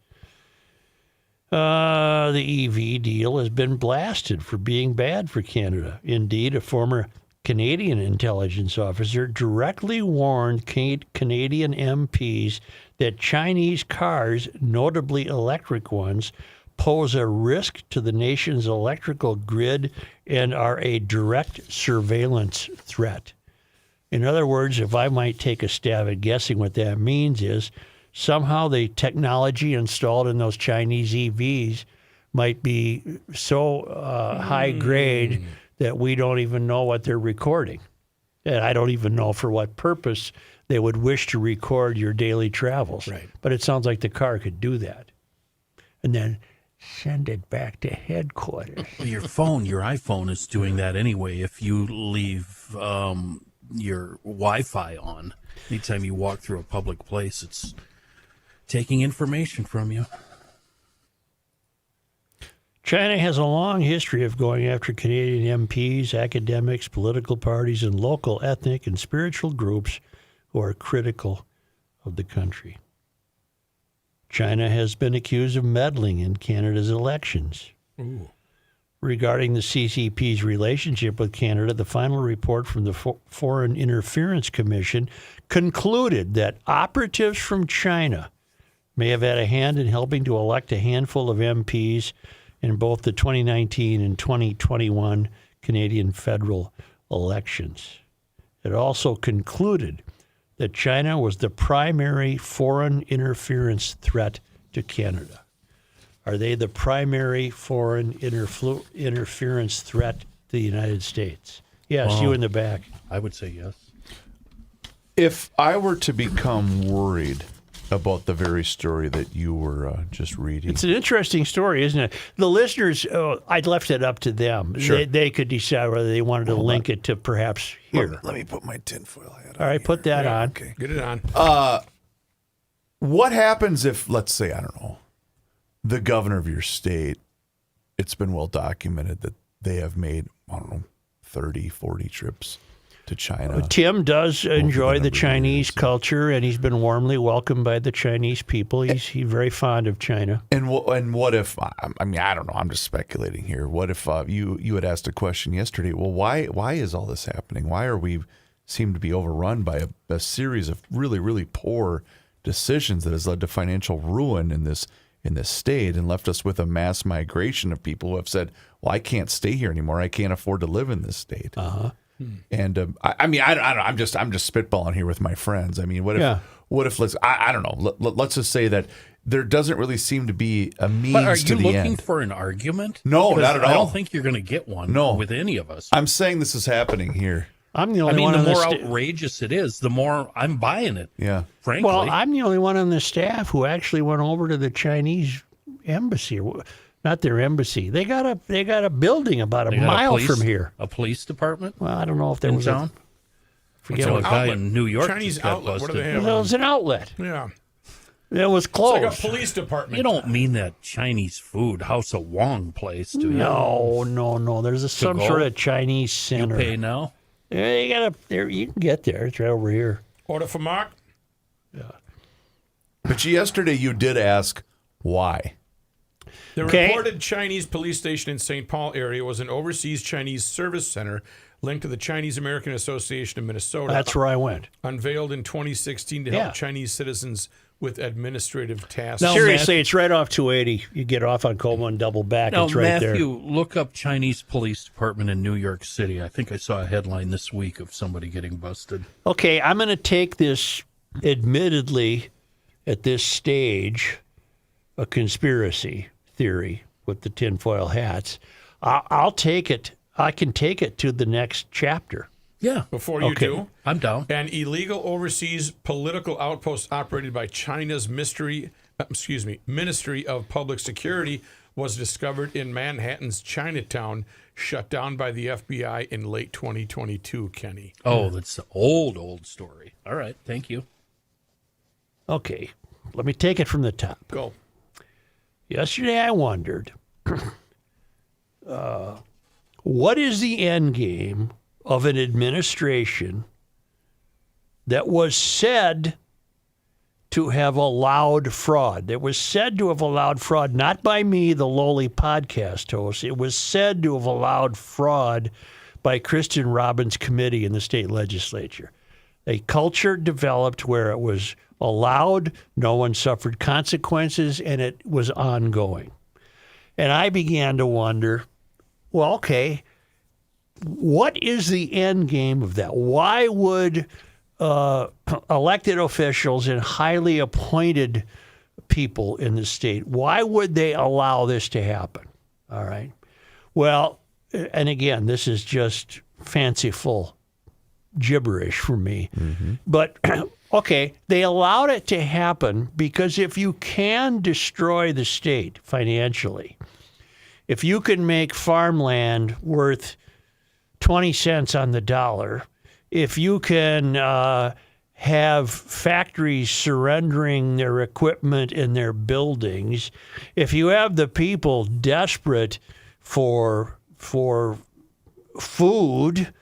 Speaker 2: The EV deal has been blasted for being bad for Canada. Indeed, a former Canadian intelligence officer directly warned Canadian MPs that Chinese cars, notably electric ones, pose a risk to the nation's electrical grid and are a direct surveillance threat. In other words, if I might take a stab at guessing what that means is somehow the technology installed in those Chinese EVs might be so high grade that we don't even know what they're recording. And I don't even know for what purpose they would wish to record your daily travels.
Speaker 7: Right.
Speaker 2: But it sounds like the car could do that. And then send it back to headquarters.
Speaker 3: Well, your iPhone is doing that anyway. If you leave your Wi-Fi on, anytime you walk through a public place, it's taking information from you.
Speaker 2: China has a long history of going after Canadian MPs, academics, political parties, and local ethnic and spiritual groups who are critical of the country. China has been accused of meddling in Canada's elections.
Speaker 7: Ooh.
Speaker 2: Regarding the CCP's relationship with Canada, the final report from the Foreign Interference Commission concluded that operatives from China may have had a hand in helping to elect a handful of MPs in both the 2019 and 2021 Canadian federal elections. It also concluded that China was the primary foreign interference threat to Canada. Are they the primary foreign interference threat to the United States? Yes, you in the back.
Speaker 3: I would say yes.
Speaker 4: If I were to become worried about the very story that you were just reading.
Speaker 2: It's an interesting story, isn't it? The listeners, I'd left it up to them.
Speaker 4: Sure.
Speaker 2: They could decide whether they wanted to link it to perhaps here.
Speaker 4: Let me put my tinfoil hat on.
Speaker 2: All right, put that on.
Speaker 4: Okay.
Speaker 7: Get it on.
Speaker 4: What happens if, let's say, I don't know, the governor of your state, it's been well documented that they have made, I don't know, 30, 40 trips to China.
Speaker 2: Tim does enjoy the
Speaker 4: number of
Speaker 2: Chinese
Speaker 4: years.
Speaker 2: culture, and he's been warmly welcomed by the Chinese people. He's very fond of China.
Speaker 4: And what if, I mean, I don't know, I'm just speculating here. What if you had asked a question yesterday, well, why is all this happening? Why are we seem to be overrun by a series of really, really poor decisions that has led to financial ruin in this state and left us with a mass migration of people who have said, well, I can't stay here anymore. I can't afford to live in this state.
Speaker 2: Uh-huh.
Speaker 4: And I mean, I don't know. I'm just spitballing here with my friends. I mean, what if I don't know. Let's just say that there doesn't really seem to be a means
Speaker 3: But are
Speaker 4: to
Speaker 3: you
Speaker 4: the
Speaker 3: looking
Speaker 4: end.
Speaker 3: for an argument?
Speaker 4: No,
Speaker 3: Because
Speaker 4: not at all.
Speaker 3: I don't think you're going to get one
Speaker 4: No.
Speaker 3: with any of us.
Speaker 4: I'm saying this is happening here.
Speaker 2: I'm the
Speaker 3: I
Speaker 2: only
Speaker 3: mean,
Speaker 2: one
Speaker 3: the
Speaker 2: on the
Speaker 3: more
Speaker 2: staff.
Speaker 3: outrageous it is, the more I'm buying it,
Speaker 4: Yeah.
Speaker 3: frankly.
Speaker 2: Well, I'm the only one on the staff who actually went over to the Chinese embassy. Not their embassy. They got a building about
Speaker 3: They
Speaker 2: a
Speaker 3: got
Speaker 2: mile
Speaker 3: police-
Speaker 2: from here.
Speaker 3: A police department
Speaker 2: Well, I don't know if there
Speaker 3: in
Speaker 2: was
Speaker 3: town?
Speaker 2: forget
Speaker 3: So a
Speaker 2: what.
Speaker 3: guy
Speaker 7: Outlet.
Speaker 3: in New York
Speaker 7: Chinese
Speaker 3: just got
Speaker 7: outlet. What do
Speaker 3: busted.
Speaker 7: they have?
Speaker 2: There was an outlet.
Speaker 7: Yeah.
Speaker 2: It was
Speaker 7: It's
Speaker 2: closed.
Speaker 7: like a police department.
Speaker 3: You don't mean that Chinese food, House of Wong place, do you?
Speaker 2: No. There's some
Speaker 3: go?
Speaker 2: sort of Chinese
Speaker 3: You
Speaker 2: center.
Speaker 3: pay now?
Speaker 2: Yeah, you can get there. It's right over here.
Speaker 7: Order for Mark.
Speaker 4: But yesterday you did ask why.
Speaker 7: The
Speaker 2: Okay.
Speaker 7: reported Chinese police station in St. Paul area was an overseas Chinese service center linked to the Chinese American Association of Minnesota.
Speaker 2: That's where I went.
Speaker 7: Unveiled in 2016 to
Speaker 2: Yeah.
Speaker 7: help Chinese citizens with administrative tasks.
Speaker 3: No,
Speaker 2: Seriously, it's right off 280. You get off on Colma and double back.
Speaker 3: Now,
Speaker 2: It's right
Speaker 3: Matthew,
Speaker 2: there.
Speaker 3: look up Chinese police department in New York City. I think I saw a headline this week of somebody getting busted.
Speaker 2: Okay, I'm going to take this, admittedly, at this stage, a conspiracy theory with the tinfoil hats. I'll take it. I can take it to the next chapter.
Speaker 3: Yeah.
Speaker 7: Before you
Speaker 2: Okay.
Speaker 7: do,
Speaker 3: I'm down.
Speaker 7: an illegal overseas political outpost operated by China's Ministry of Public Security was discovered in Manhattan's Chinatown, shut down by the FBI in late 2022, Kenny.
Speaker 3: Oh, that's the old story. All right. Thank you.
Speaker 2: Okay, let me take it from the top.
Speaker 7: Go.
Speaker 2: Yesterday I wondered, what is the end game of an administration that was said to have allowed fraud? That was said to have allowed fraud, not by me, the lowly podcast host. It was said to have allowed fraud by Kristen Robbins' committee in the state legislature. A culture developed where it was allowed, no one suffered consequences, and it was ongoing. And I began to wonder, well, okay, what is the end game of that? Why would elected officials and highly appointed people in the state, why would they allow this to happen? All right. Well, and again, this is just fanciful gibberish for me. But, okay, they allowed it to happen because if you can destroy the state financially, if you can make farmland worth 20 cents on the dollar, if you can have factories surrendering their equipment and their buildings, if you have the people desperate for food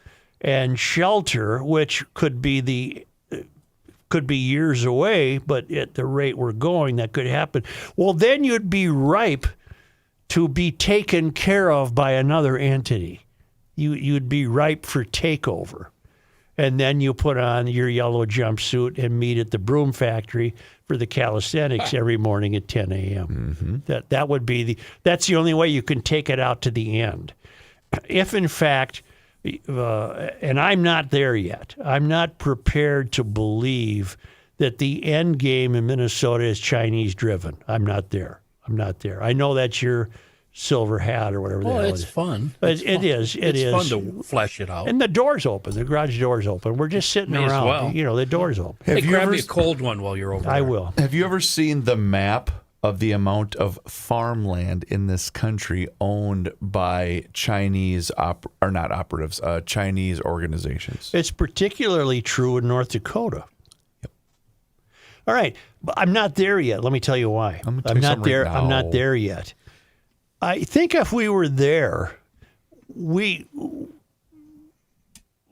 Speaker 2: and shelter, which could be years away, but at the rate we're going, that could happen. Well, then you'd be ripe to be taken care of by another entity. You'd be ripe for takeover. And then you put on your yellow jumpsuit and meet at the broom factory for the calisthenics every morning at 10 a.m. That would be that's the only way you can take it out to the end. If in fact, and I'm not there yet, I'm not prepared to believe that the end game in Minnesota is Chinese driven. I'm not there. I know that's your silver hat or whatever the hell
Speaker 3: it's
Speaker 2: it is.
Speaker 3: fun.
Speaker 2: It is.
Speaker 3: It's fun to flesh it out.
Speaker 2: And the door's open. The garage door's open. We're just sitting
Speaker 3: May as
Speaker 2: around.
Speaker 3: well.
Speaker 2: You know, the door's open.
Speaker 3: Hey,
Speaker 4: Have you
Speaker 3: grab
Speaker 4: ever
Speaker 3: me a cold one while you're over there.
Speaker 2: I will.
Speaker 4: Have you ever seen the map of the amount of farmland in this country owned by Chinese Chinese organizations?
Speaker 2: It's particularly true in North Dakota. All right, but I'm not there yet. Let me tell you why.
Speaker 4: I'm gonna tell you
Speaker 2: not
Speaker 4: something
Speaker 2: there.
Speaker 4: right
Speaker 2: I'm
Speaker 4: now.
Speaker 2: not there yet. I think if we were there, we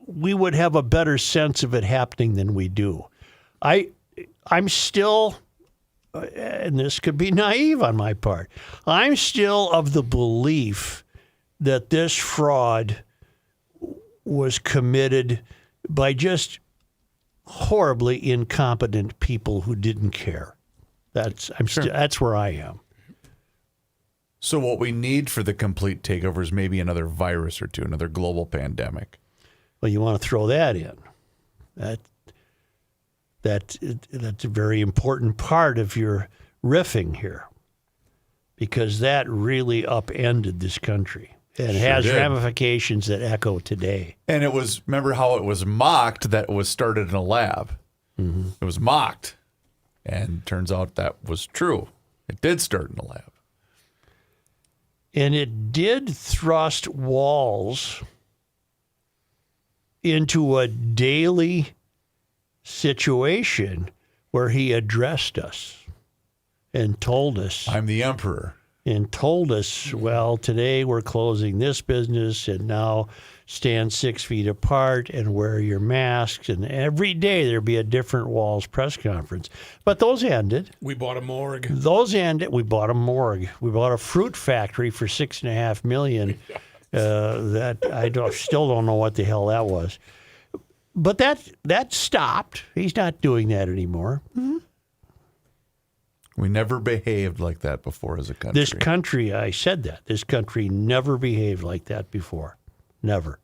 Speaker 2: would have a better sense of it happening than we do. I'm still, and this could be naive on my part, I'm still of the belief that this fraud was committed by just horribly incompetent people who didn't care. That's where I am.
Speaker 4: So what we need for the complete takeover is maybe another virus or two, another global pandemic.
Speaker 2: Well, you want to throw that in. That's a very important part of your riffing here, because that really upended this country and has
Speaker 4: did.
Speaker 2: ramifications that echo today.
Speaker 4: And it was, remember how it was mocked that it was started in a lab? It was mocked. And turns out that was true. It did start in a lab.
Speaker 2: And it did thrust walls into a daily situation where he addressed us and told us,
Speaker 4: I'm the emperor.
Speaker 2: well, today we're closing this business and now stand 6 feet apart and wear your masks. And every day there'd be a different Walls press conference. But those ended.
Speaker 7: We bought a morgue.
Speaker 2: Those ended. We bought a morgue. We bought a fruit factory for $6.5 million. That still don't know what the hell that was. But that stopped. He's not doing that anymore.
Speaker 4: We never behaved like that before as a country.
Speaker 2: This country, I said that. This country never behaved like that before. Never.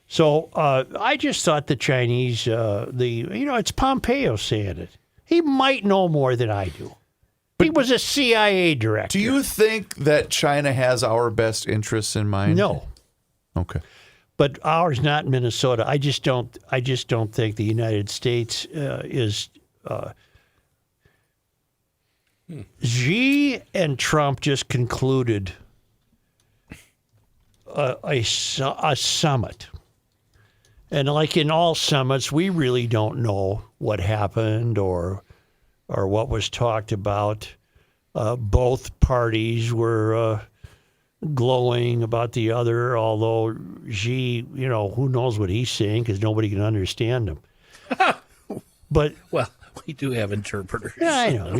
Speaker 2: So I just thought the Chinese, it's Pompeo saying it. He might know more than I do. He was a CIA director.
Speaker 4: Do you think that China has our best interests in mind?
Speaker 2: No.
Speaker 4: Okay.
Speaker 2: But ours, not Minnesota. I just don't think the United States is. Xi and Trump just concluded a summit. And like in all summits, we really don't know what happened or what was talked about. Both parties were glowing about the other, although Xi, who knows what he's saying because nobody can understand him. But
Speaker 3: Well, we do have interpreters.
Speaker 2: yeah, I know.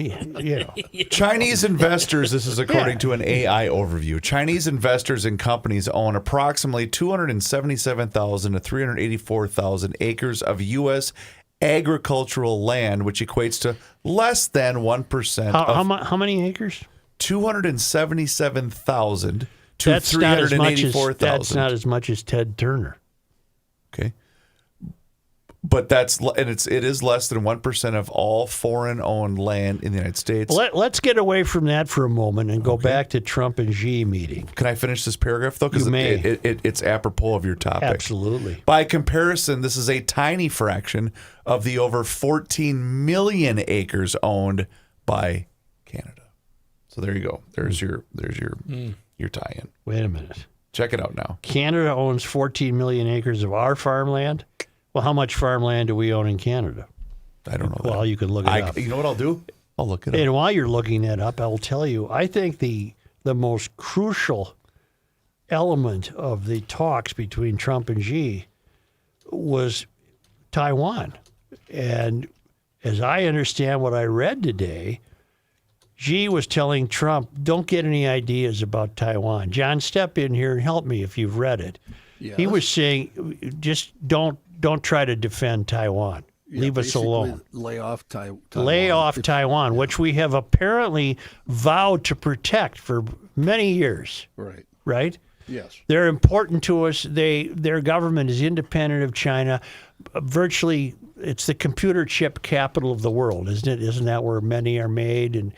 Speaker 4: Chinese investors, this is according to an AI overview. Chinese investors and companies own approximately 277,000 to 384,000 acres of U.S. agricultural land, which equates to less than 1%
Speaker 2: How many acres?
Speaker 4: 277,000 to
Speaker 2: That's not as much as
Speaker 4: 384,000.
Speaker 2: that's not as much as Ted Turner.
Speaker 4: Okay. But it is less than 1% of all foreign-owned land in the United States.
Speaker 2: Let's get away from that for a moment and go back to Trump and Xi meeting.
Speaker 4: Can I finish this paragraph, though? Because
Speaker 2: You may.
Speaker 4: it's apropos of your topic.
Speaker 2: Absolutely.
Speaker 4: By comparison, this is a tiny fraction of the over 14 million acres owned by Canada. So there you go. There's your tie-in.
Speaker 2: Wait a minute.
Speaker 4: Check it out now.
Speaker 2: Canada owns 14 million acres of our farmland. Well, how much farmland do we own in Canada?
Speaker 4: I don't know that.
Speaker 2: Well, you can look it up.
Speaker 4: You know what I'll do? I'll look it up.
Speaker 2: And while you're looking that up, I'll tell you, I think the most crucial element of the talks between Trump and Xi was Taiwan. And as I understand what I read today, Xi was telling Trump, don't get any ideas about Taiwan. John, step in here and help me if you've read it.
Speaker 9: Yes.
Speaker 2: He was saying, just don't try to defend Taiwan. Leave us alone.
Speaker 9: Lay off Taiwan.
Speaker 2: Lay off Taiwan, which we have apparently vowed to protect for many years.
Speaker 9: Right.
Speaker 2: Right?
Speaker 9: Yes.
Speaker 2: They're important to us. Their government is independent of China. Virtually, it's the computer chip capital of the world, isn't it? Isn't that where many are made? And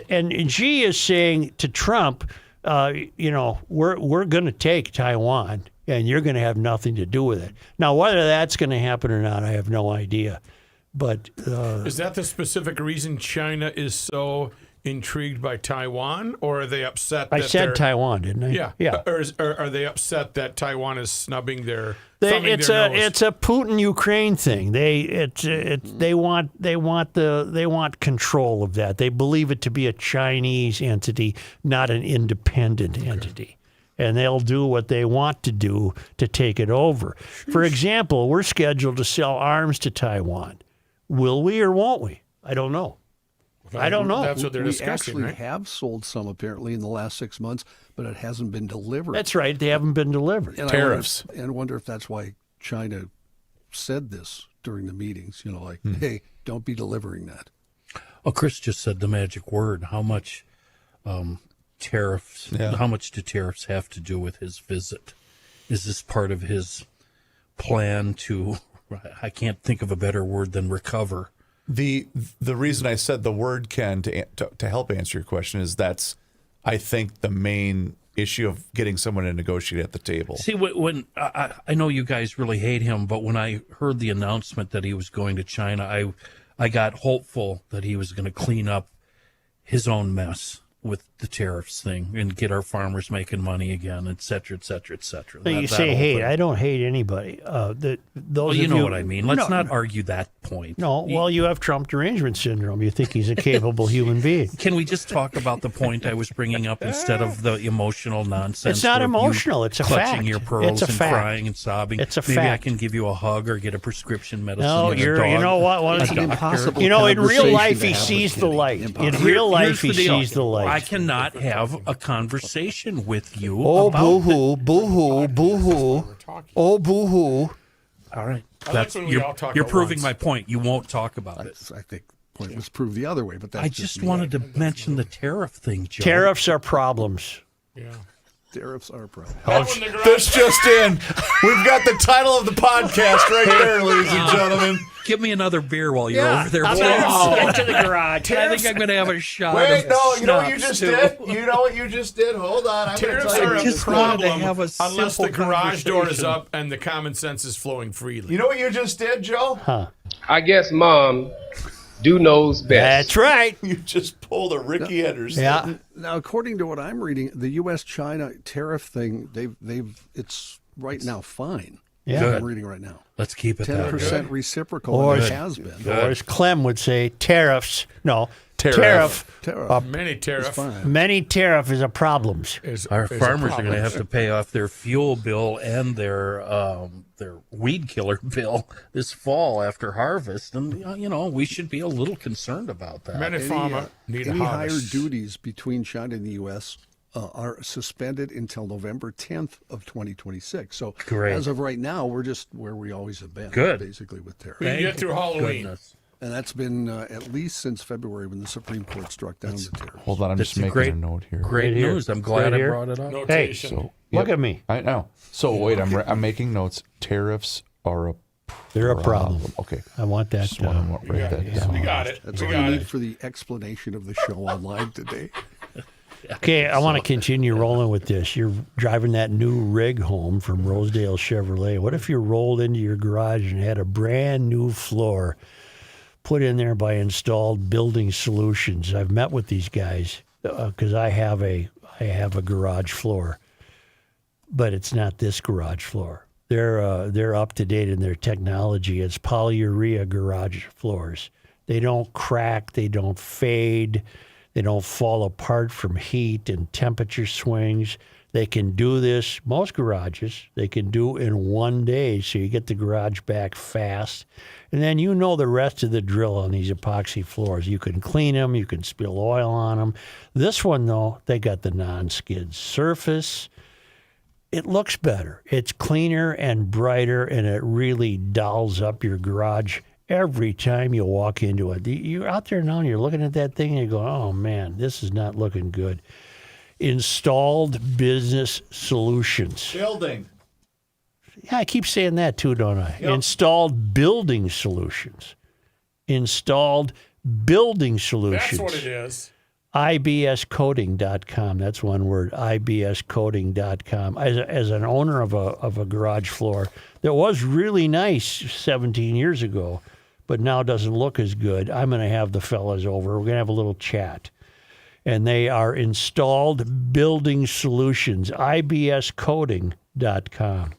Speaker 2: and Xi is saying to Trump, we're going to take Taiwan, and you're going to have nothing to do with it. Now, whether that's going to happen or not, I have no idea. But
Speaker 7: is that the specific reason China is so intrigued by Taiwan, or are they upset?
Speaker 2: I said Taiwan, didn't I?
Speaker 7: Yeah.
Speaker 2: Yeah.
Speaker 7: Or are they upset that Taiwan is snubbing their?
Speaker 2: It's a Putin-Ukraine thing. They want control of that. They believe it to be a Chinese entity, not an independent entity. And they'll do what they want to do to take it over. For example, we're scheduled to sell arms to Taiwan. Will we or won't we? I don't know. I don't know.
Speaker 7: That's what they're
Speaker 9: We
Speaker 7: discussing,
Speaker 9: actually
Speaker 7: right?
Speaker 9: have sold some apparently in the last 6 months, but it hasn't been delivered.
Speaker 2: That's right. They haven't been delivered.
Speaker 9: And
Speaker 4: Tariffs.
Speaker 9: I wonder if that's why China said this during the meetings. Hey, don't be delivering that.
Speaker 3: Oh, Chris just said the magic word. How much tariffs?
Speaker 4: Yeah.
Speaker 3: How much do tariffs have to do with his visit? Is this part of his plan to? I can't think of a better word than recover.
Speaker 4: The reason I said the word, Ken, to help answer your question is that's, I think, the main issue of getting someone to negotiate at the table.
Speaker 3: See, when I know you guys really hate him, but when I heard the announcement that he was going to China, I got hopeful that he was going to clean up his own mess with the tariffs thing and get our farmers making money again, et cetera, et cetera, et cetera.
Speaker 2: So you say hate. I don't hate anybody. Those
Speaker 3: You
Speaker 2: of
Speaker 3: know what I mean. Let's not argue that point.
Speaker 2: No, well, you have Trump derangement syndrome. You think he's a capable human being.
Speaker 3: Can we just talk about the point I was bringing up instead of the emotional nonsense?
Speaker 2: It's not
Speaker 3: of you
Speaker 2: emotional. It's a
Speaker 3: clutching
Speaker 2: fact.
Speaker 3: your pearls
Speaker 2: It's a
Speaker 3: and
Speaker 2: fact.
Speaker 3: crying and sobbing.
Speaker 2: It's a
Speaker 3: Maybe I
Speaker 2: fact.
Speaker 3: can give you a hug or get a prescription medicine.
Speaker 2: No,
Speaker 3: and a
Speaker 2: you
Speaker 3: dog.
Speaker 2: know what?
Speaker 9: It's an impossible
Speaker 2: in real
Speaker 9: conversation
Speaker 2: life,
Speaker 9: to
Speaker 2: he
Speaker 9: have with
Speaker 2: sees the
Speaker 9: Kenny.
Speaker 2: light. In
Speaker 9: Impossible.
Speaker 2: real life,
Speaker 3: Here's
Speaker 2: he
Speaker 3: the deal.
Speaker 2: sees the light.
Speaker 3: I cannot have a conversation with you.
Speaker 2: Oh,
Speaker 3: about
Speaker 2: boo-hoo, boo-hoo, boo-hoo. Oh, boo-hoo.
Speaker 3: All right.
Speaker 7: I like when we all talk
Speaker 3: You're
Speaker 7: at
Speaker 3: proving
Speaker 7: once.
Speaker 3: my point. You won't talk about it.
Speaker 9: That's, I think, point was proved the other way. But that's
Speaker 3: I just
Speaker 9: me.
Speaker 3: wanted to mention the tariff thing, Joe.
Speaker 2: Tariffs are problems.
Speaker 7: Yeah.
Speaker 9: Tariffs are a problem.
Speaker 4: This just in. We've got the title of the podcast right there, ladies and gentlemen.
Speaker 3: Give me another beer while you're over there.
Speaker 2: Get to the garage.
Speaker 3: I think I'm going to have a shot.
Speaker 4: Wait,
Speaker 3: of
Speaker 4: no, you know what you
Speaker 3: schnapps,
Speaker 4: just
Speaker 3: too.
Speaker 4: did? You know what you just did? Hold on. I'm going to
Speaker 7: Tariffs
Speaker 4: tell
Speaker 7: are
Speaker 4: you.
Speaker 7: a
Speaker 3: just wanted to
Speaker 7: problem
Speaker 3: have a
Speaker 7: unless the
Speaker 3: simple
Speaker 7: garage door is
Speaker 3: conversation.
Speaker 7: up and the common sense is flowing freely.
Speaker 4: You know what you just did, Joe?
Speaker 10: I guess Mom knows best.
Speaker 2: That's right.
Speaker 4: You just pulled a Ricky Henderson.
Speaker 2: Yeah.
Speaker 9: Now, according to what I'm reading, the U.S.-China tariff thing, it's right now fine.
Speaker 2: Yeah.
Speaker 9: What I'm reading right now.
Speaker 3: Let's keep it that way.
Speaker 9: 10% reciprocal,
Speaker 2: Or-
Speaker 9: and it has been.
Speaker 2: Or as Clem would say, tariffs. No,
Speaker 4: Tariff.
Speaker 9: Tariff.
Speaker 7: Many tariff
Speaker 9: It's fine.
Speaker 2: Many tariff is a problems.
Speaker 3: Our farmers are going to have to pay off their fuel bill and their weed killer bill this fall after harvest, and we should be a little concerned about that.
Speaker 7: Many farmers need a
Speaker 9: Any higher
Speaker 7: harvest.
Speaker 9: duties between China and the U.S. Are suspended until November 10th of 2026. So
Speaker 3: Great.
Speaker 9: as of right now, we're just where we always have been.
Speaker 3: Good.
Speaker 9: Basically with tariffs.
Speaker 7: We can get through Halloween.
Speaker 3: Goodness.
Speaker 9: And that's been at least since February when the Supreme Court struck down the tariffs.
Speaker 4: Hold on, I'm
Speaker 3: That's
Speaker 4: just
Speaker 3: a
Speaker 4: making
Speaker 3: great-
Speaker 4: a note here.
Speaker 3: Great
Speaker 2: Right here.
Speaker 3: news. I'm glad
Speaker 2: Right
Speaker 3: I
Speaker 2: here.
Speaker 3: brought it up.
Speaker 7: Notation.
Speaker 4: So,
Speaker 2: Look at me.
Speaker 4: I know. So wait, I'm making notes. Tariffs are a
Speaker 2: They're a problem.
Speaker 4: Okay.
Speaker 2: I want that.
Speaker 4: Just want to write that down.
Speaker 7: We got it.
Speaker 9: That's
Speaker 7: we
Speaker 9: all
Speaker 7: got
Speaker 9: you need
Speaker 7: it.
Speaker 9: for the explanation of the show online today.
Speaker 2: Okay, I want to continue rolling with this. You're driving that new rig home from Rosedale Chevrolet. What if you rolled into your garage and had a brand new floor put in there by Installed Building Solutions? I've met with these guys because I have a garage floor, but it's not this garage floor. They're up to date in their technology. It's polyurea garage floors. They don't crack. They don't fade. They don't fall apart from heat and temperature swings. They can do this, most garages, they can do in one day, so you get the garage back fast. And then you know the rest of the drill on these epoxy floors. You can clean them, you can spill oil on them. This one, though, they got the non-skid surface. It looks better. It's cleaner and brighter, and it really dolls up your garage every time you walk into it. You're out there now and you're looking at that thing and you go, oh man, this is not looking good. Installed Business Solutions.
Speaker 4: Building.
Speaker 2: Yeah, I keep saying that too, don't I? Yep. Installed Building Solutions. Installed Building Solutions.
Speaker 7: That's what it is.
Speaker 2: IBScoding.com. That's one word, IBScoding.com. As an owner of a garage floor that was really nice 17 years ago, but now doesn't look as good, I'm going to have the fellas over. We're going to have a little chat. And they are Installed Building Solutions, IBScoding.com.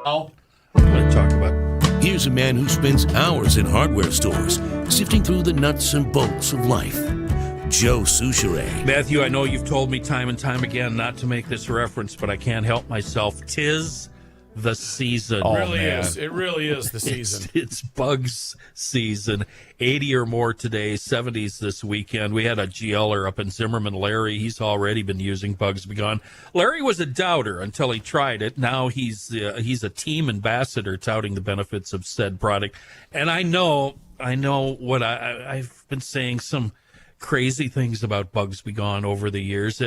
Speaker 4: Oh.
Speaker 3: I'm going to talk about.
Speaker 11: Here's a man who spends hours in hardware stores, sifting through the nuts and bolts of life. Joe Souchere.
Speaker 3: Matthew, I know you've told me time and time again not to make this reference, but I can't help myself. 'Tis the season.
Speaker 7: It really is. It really is the season.
Speaker 3: It's bugs season. 80 or more today, 70s this weekend. We had a GLer up in Zimmerman, Larry. He's already been using Bugs Be Gone. Larry was a doubter until he tried it. Now he's a team ambassador touting the benefits of said product. And I know what I've been saying some crazy things about Bugs Be Gone over the years.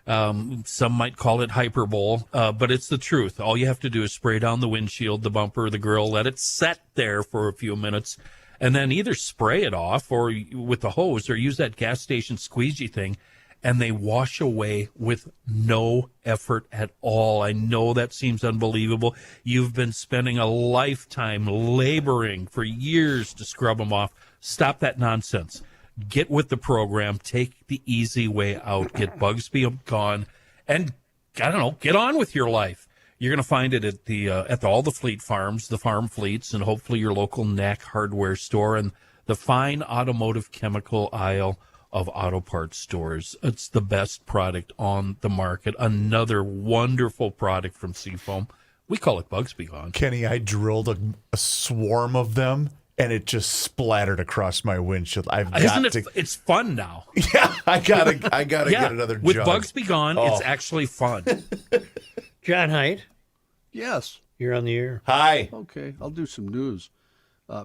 Speaker 3: Some might call it hyperbole, but it's the truth. All you have to do is spray down the windshield, the bumper, the grill, let it set there for a few minutes, and then either spray it off or with the hose or use that gas station squeegee thing, and they wash away with no effort at all. I know that seems unbelievable. You've been spending a lifetime laboring for years to scrub them off. Stop that nonsense. Get with the program. Take the easy way out. Get Bugs Be Gone, and I don't know, get on with your life. You're going to find it at all the fleet farms, the farm fleets, and hopefully your local NAC hardware store and the fine automotive chemical aisle of auto parts stores. It's the best product on the market. Another wonderful product from Seafoam. We call it Bugs Be Gone.
Speaker 4: Kenny, I drilled a swarm of them, and it just splattered across my windshield.
Speaker 3: It's fun now.
Speaker 4: Yeah, I gotta get another
Speaker 3: with
Speaker 4: jug.
Speaker 3: Bugs Be Gone, it's actually fun.
Speaker 2: John Heidt,
Speaker 9: Yes.
Speaker 2: you're on the air.
Speaker 4: Hi.
Speaker 9: Okay, I'll do some news.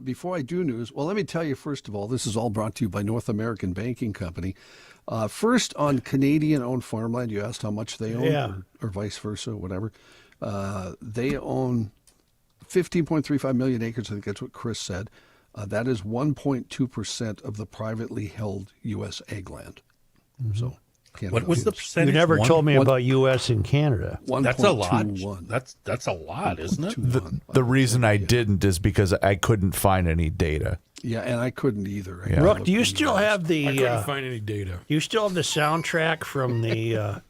Speaker 9: Before I do news, well, let me tell you, first of all, this is all brought to you by North American Banking Company. First, on Canadian-owned farmland, you asked how much they own, or vice versa, whatever. They own 15.35 million acres. I think that's what Chris said. That is 1.2% of the privately held U.S. ag land. So,
Speaker 3: what was the percentage?
Speaker 2: You never told me about U.S. and Canada.
Speaker 3: That's a lot. That's a lot, isn't it?
Speaker 4: The reason I didn't is because I couldn't find any data.
Speaker 9: Yeah, and I couldn't either.
Speaker 4: Yeah.
Speaker 2: Brooke, do you still have the?
Speaker 7: I couldn't find any data.
Speaker 2: Do you still have the soundtrack from the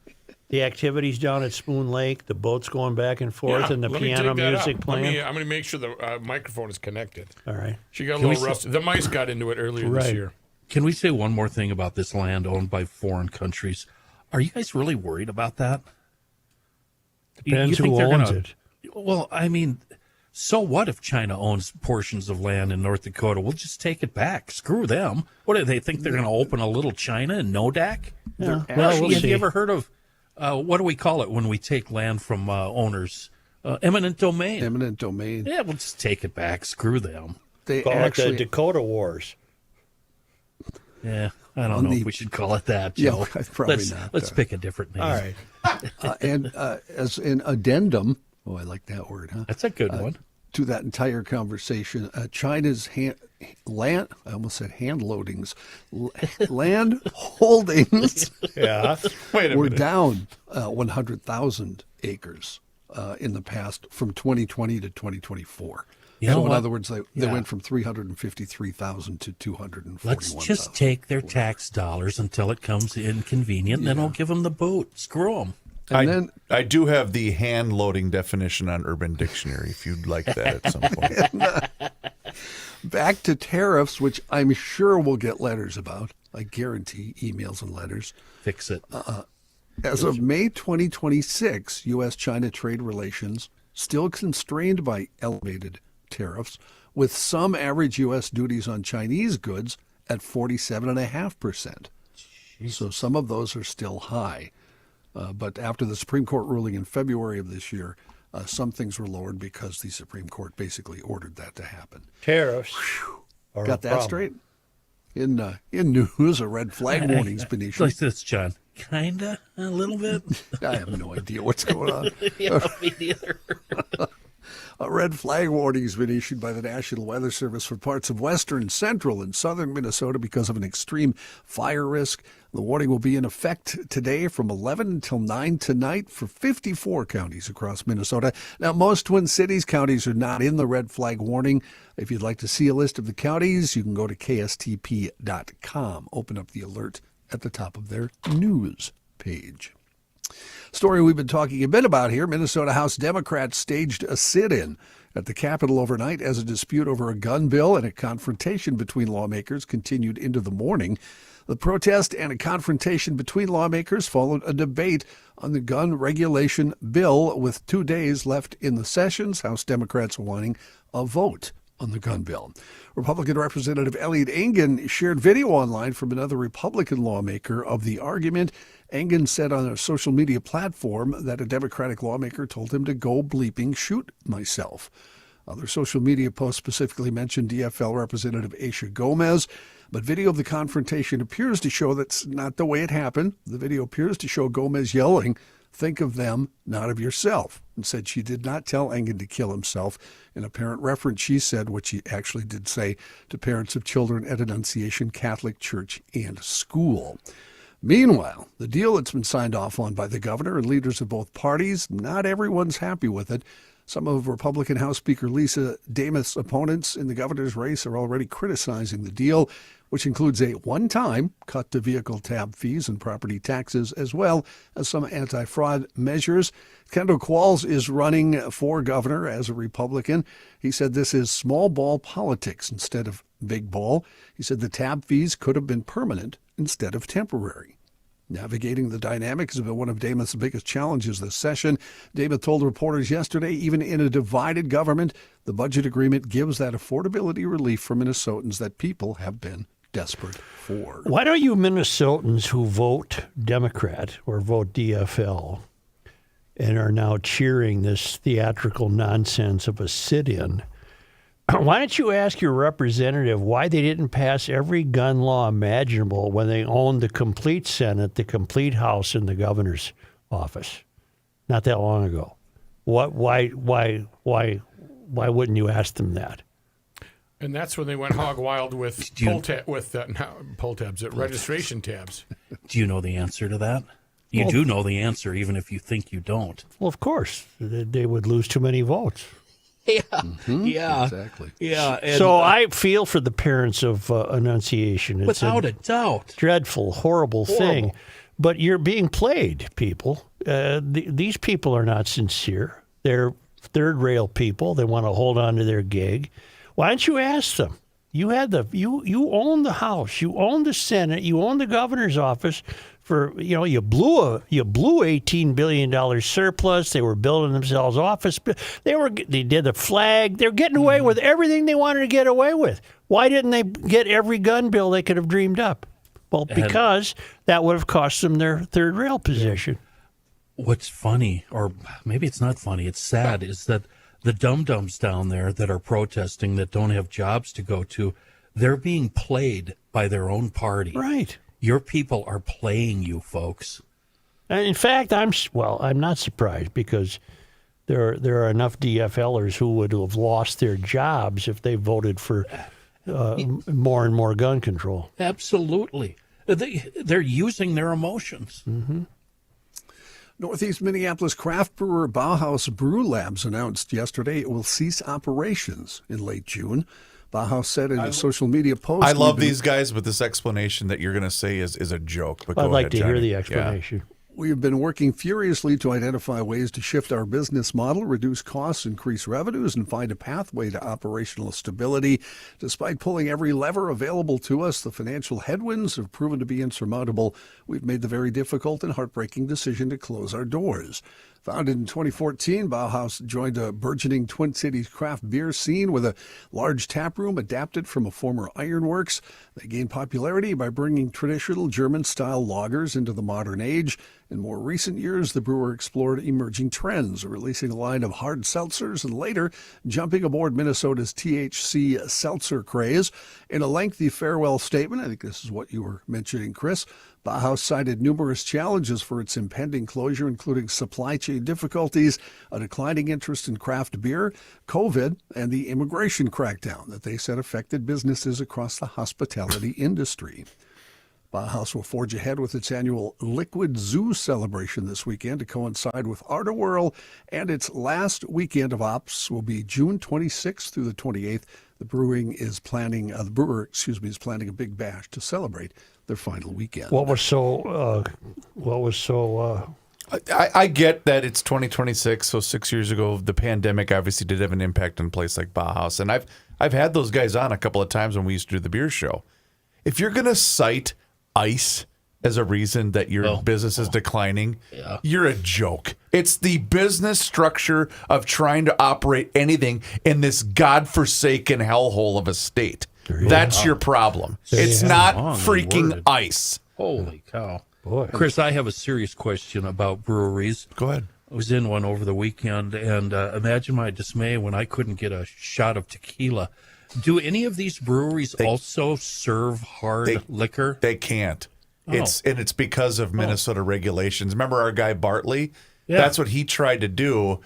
Speaker 2: activities down at Spoon Lake? The boats going back and forth, and the piano music playing.
Speaker 7: I'm going to make sure the microphone is connected.
Speaker 2: All right.
Speaker 7: She got a little rusty. The mice got into it earlier this year.
Speaker 3: Can we say one more thing about this land owned by foreign countries? Are you guys really worried about that?
Speaker 2: Depends who owns it.
Speaker 3: Well, I mean, so what if China owns portions of land in North Dakota? We'll just take it back. Screw them. What do they think? They're going to open a little China in Nodak?
Speaker 2: Yeah.
Speaker 3: Well, have you ever heard of, what do we call it when we take land from owners? Eminent domain.
Speaker 9: Eminent domain.
Speaker 3: Yeah, we'll just take it back. Screw them.
Speaker 9: They
Speaker 2: Call it the Dakota Wars.
Speaker 3: Yeah, I don't know if we should call it that, Joe.
Speaker 9: Yeah, probably not.
Speaker 3: Let's pick a different name.
Speaker 2: All right.
Speaker 9: And as an addendum, I like that word, huh?
Speaker 3: That's a good one.
Speaker 9: To that entire conversation, China's land, I almost said hand loadings, land holdings were down 100,000 acres in the past from 2020 to 2024. So in other words, they went from 353,000 to 241,000.
Speaker 3: Let's just take their tax dollars until it comes inconvenient, and then we'll give them the boot. Screw them.
Speaker 9: And
Speaker 4: I do have the hand loading definition on Urban Dictionary if you'd like that at some point.
Speaker 9: Back to tariffs, which I'm sure we'll get letters about. I guarantee emails and letters.
Speaker 3: Fix it.
Speaker 9: As of May 2026, U.S.-China trade relations still constrained by elevated tariffs, with some average U.S. duties on Chinese goods at 47.5%. So some of those are still high. But after the Supreme Court ruling in February of this year, some things were lowered because the Supreme Court basically ordered that to happen.
Speaker 2: Tariffs.
Speaker 9: Got that straight? In news, a red flag warning's been issued.
Speaker 3: Like this, John. Kinda, a little bit.
Speaker 9: I have no idea what's going on.
Speaker 3: Yeah, me neither.
Speaker 9: A red flag warning has been issued by the National Weather Service for parts of western, central, and southern Minnesota because of an extreme fire risk. The warning will be in effect today from 11 until 9 tonight for 54 counties across Minnesota. Now, most Twin Cities counties are not in the red flag warning. If you'd like to see a list of the counties, you can go to kstp.com. Open up the alert at the top of their news page. Story we've been talking a bit about here. Minnesota House Democrats staged a sit-in at the Capitol overnight as a dispute over a gun bill and a confrontation between lawmakers continued into the morning. The protest and a confrontation between lawmakers followed a debate on the gun regulation bill with 2 days left in the sessions. House Democrats wanting a vote on the gun bill. Republican Representative Elliot Engen shared video online from another Republican lawmaker of the argument. Engen said on a social media platform that a Democratic lawmaker told him to go bleeping shoot myself. Other social media posts specifically mentioned DFL Representative Aisha Gomez, but video of the confrontation appears to show that's not the way it happened. The video appears to show Gomez yelling, "Think of them, not of yourself," and said she did not tell Engen to kill himself. In apparent reference, she said what she actually did say to parents of children at Annunciation Catholic Church and School. Meanwhile, the deal that's been signed off on by the governor and leaders of both parties, not everyone's happy with it. Some of Republican House Speaker Lisa Damoth's opponents in the governor's race are already criticizing the deal, which includes a one-time cut to vehicle tab fees and property taxes, as well as some anti-fraud measures. Kendall Qualls is running for governor as a Republican. He said this is small ball politics instead of big ball. He said the tab fees could have been permanent instead of temporary. Navigating the dynamics has been one of Damoth's biggest challenges this session. Damoth told reporters yesterday, even in a divided government, the budget agreement gives that affordability relief for Minnesotans that people have been desperate for.
Speaker 2: Why don't you Minnesotans who vote Democrat or vote DFL and are now cheering this theatrical nonsense of a sit-in, why don't you ask your representative why they didn't pass every gun law imaginable when they owned the complete Senate, the complete House, and the governor's office not that long ago? Why wouldn't you ask them that?
Speaker 7: And that's when they went hog wild with poll tabs, registration tabs.
Speaker 3: Do you know the answer to that? You do know the answer, even if you think you don't.
Speaker 2: Well, of course. They would lose too many votes.
Speaker 3: Yeah,
Speaker 9: yeah, exactly.
Speaker 3: Yeah, and,
Speaker 2: so I feel for the parents of Annunciation. It's
Speaker 3: without a doubt,
Speaker 2: dreadful, horrible thing. But you're being played, people. These people are not sincere. They're third rail people. They want to hold on to their gig. Why don't you ask them? You had you own the House, you own the Senate, you own the governor's office. You blew $18 billion surplus. They were building themselves office. They did a flag. They're getting away with everything they wanted to get away with. Why didn't they get every gun bill they could have dreamed up? Well, because that would have cost them their third rail position.
Speaker 3: What's funny, or maybe it's not funny, it's sad, is that the dum-dums down there that are protesting that don't have jobs to go to, they're being played by their own party.
Speaker 2: Right.
Speaker 3: Your people are playing you, folks.
Speaker 2: And in fact, I'm not surprised because there are enough DFLers who would have lost their jobs if they voted for more and more gun control.
Speaker 3: Absolutely. They're using their emotions.
Speaker 2: Mm-hmm.
Speaker 9: Northeast Minneapolis craft brewer Bauhaus Brew Labs announced yesterday it will cease operations in late June. Bauhaus said in a social media post.
Speaker 4: I love these guys, but this explanation that you're going to say is a joke. But
Speaker 2: I'd like
Speaker 4: ahead,
Speaker 2: to
Speaker 4: Johnny.
Speaker 2: hear the explanation.
Speaker 4: Yeah.
Speaker 9: We have been working furiously to identify ways to shift our business model, reduce costs, increase revenues, and find a pathway to operational stability. Despite pulling every lever available to us, the financial headwinds have proven to be insurmountable. We've made the very difficult and heartbreaking decision to close our doors. Founded in 2014, Bauhaus joined a burgeoning Twin Cities craft beer scene with a large tap room adapted from a former ironworks. They gained popularity by bringing traditional German-style lagers into the modern age. In more recent years, the brewer explored emerging trends, releasing a line of hard seltzers and later jumping aboard Minnesota's THC seltzer craze. In a lengthy farewell statement, I think this is what you were mentioning, Chris, Bauhaus cited numerous challenges for its impending closure, including supply chain difficulties, a declining interest in craft beer, COVID, and the immigration crackdown that they said affected businesses across the hospitality industry. Bauhaus will forge ahead with its annual Liquid Zoo celebration this weekend to coincide with Art-A-Whirl, and its last weekend of ops will be June 26th through the 28th. The brewer is planning a big bash to celebrate their final weekend.
Speaker 2: What was so
Speaker 4: I get that it's 2026, so 6 years ago, the pandemic obviously did have an impact on a place like Bauhaus. And I've had those guys on a couple of times when we used to do the beer show. If you're going to cite ice as a reason that your business is declining, you're a joke. It's the business structure of trying to operate anything in this godforsaken hellhole of a state. That's your problem. It's not freaking ice.
Speaker 3: Holy cow.
Speaker 2: Boy.
Speaker 3: Chris, I have a serious question about breweries.
Speaker 4: Go ahead.
Speaker 3: I was in one over the weekend, and imagine my dismay when I couldn't get a shot of tequila. Do any of these breweries also serve hard liquor?
Speaker 4: They can't. It's because of Minnesota regulations. Remember our guy Bartley? Yeah. That's what he tried to do.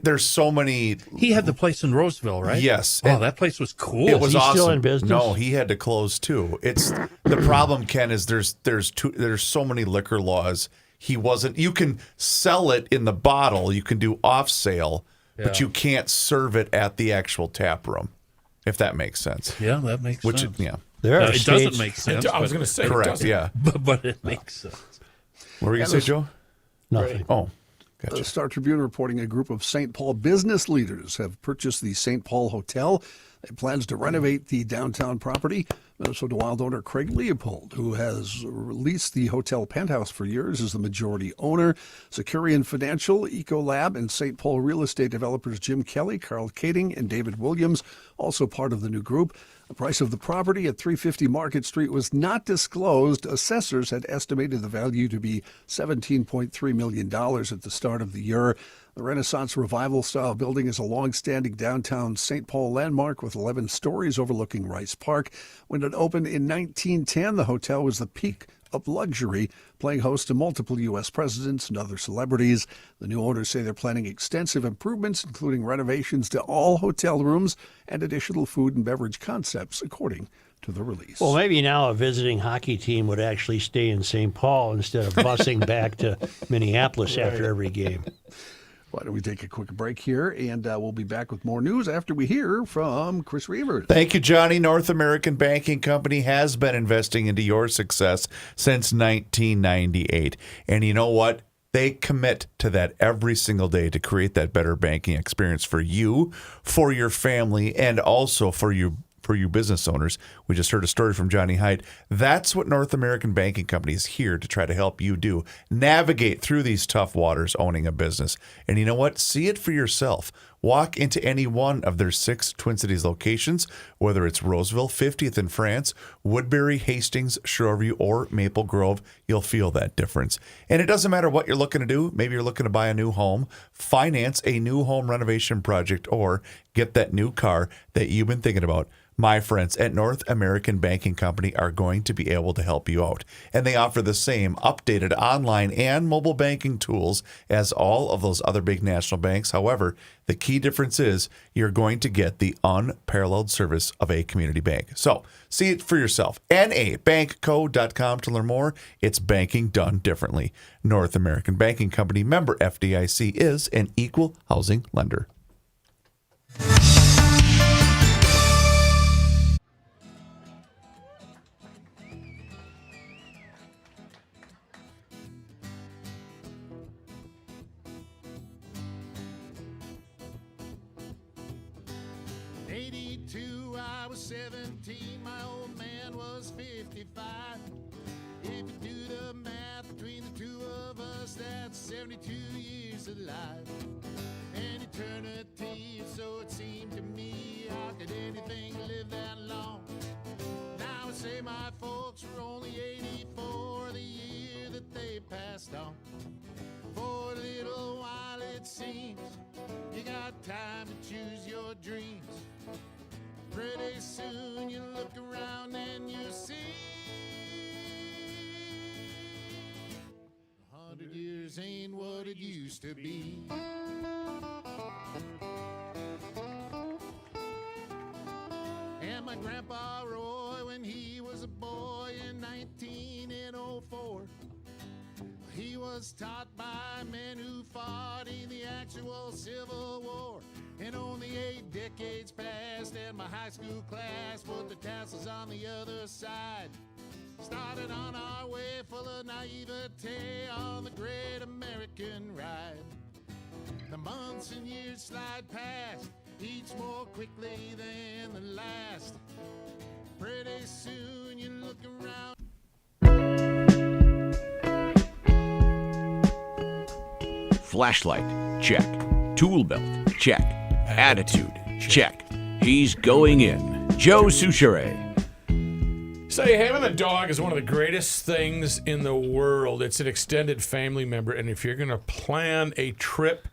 Speaker 4: There's so many.
Speaker 3: He had the place in Roseville, right?
Speaker 4: Yes.
Speaker 3: Oh, that place was cool.
Speaker 4: It was awesome.
Speaker 2: Still in business?
Speaker 4: No, he had to close too. It's the problem, Ken, is there's so many liquor laws. He wasn't. You can sell it in the bottle. You can do off sale, but you can't serve it at the actual tap room. If that makes sense.
Speaker 3: Yeah, that makes sense.
Speaker 4: Yeah.
Speaker 3: It doesn't make sense.
Speaker 7: I was going to say
Speaker 4: correct. Yeah,
Speaker 3: but it makes sense.
Speaker 4: What were you going to say, Joe?
Speaker 2: Nothing.
Speaker 4: Oh.
Speaker 9: The Star Tribune reporting a group of St. Paul business leaders have purchased the St. Paul Hotel. It plans to renovate the downtown property. Minnesota Wild owner Craig Leopold, who has leased the hotel penthouse for years, is the majority owner. Securian Financial, Ecolab, and St. Paul real estate developers Jim Kelly, Carl Kading, and David Williams, also part of the new group. The price of the property at 350 Market Street was not disclosed. Assessors had estimated the value to be $17.3 million at the start of the year. The Renaissance Revival-style building is a long-standing downtown St. Paul landmark with 11 stories overlooking Rice Park. When it opened in 1910, the hotel was the peak of luxury, playing host to multiple U.S. presidents and other celebrities. The new owners say they're planning extensive improvements, including renovations to all hotel rooms and additional food and beverage concepts, according to the release.
Speaker 2: Well, maybe now a visiting hockey team would actually stay in St. Paul instead of busing back to Minneapolis after every game.
Speaker 9: Why don't we take a quick break here, and we'll be back with more news after we hear from Chris Reavers.
Speaker 4: Thank you, Johnny. North American Banking Company has been investing into your success since 1998. And you know what? They commit to that every single day to create that better banking experience for you, for your family, and also for you business owners. We just heard a story from Johnny Heidt. That's what North American Banking Company is here to try to help you do. Navigate through these tough waters owning a business. And you know what? See it for yourself. Walk into any one of their 6 Twin Cities locations, whether it's Roseville, 50th in France, Woodbury, Hastings, Shoreview, or Maple Grove. You'll feel that difference. And it doesn't matter what you're looking to do. Maybe you're looking to buy a new home, finance a new home renovation project, or get that new car that you've been thinking about. My friends at North American Banking Company are going to be able to help you out. And they offer the same updated online and mobile banking tools as all of those other big national banks. However, the key difference is you're going to get the unparalleled service of a community bank. So see it for yourself. nabankco.com to learn more. It's banking done differently. North American Banking Company, member FDIC, is an equal housing lender.
Speaker 1: I was 17, my old man was 55. If you do the math between the two of us, that's 72 years of life. An eternity, so it seemed to me. How could anything live that long? Now I say my folks were only 84 the year that they passed on. For a little while it seems you got time to choose your dreams. Pretty soon you look around and you see 100 years ain't what it used to be. And my grandpa Roy, when he was a boy in 1904, he was taught by men who fought in the actual Civil War. And only 8 decades passed and my high school class put the tassels on the other side. Started on our way full of naivete on the great American ride. The months and years slide past, each more quickly than the last. Pretty soon you look around.
Speaker 6: Flashlight, check. Tool belt, check. Attitude, check. He's going in. Joe Souchere.
Speaker 7: So having a dog is one of the greatest things in the world. It's an extended family member, and if you're going to plan a trip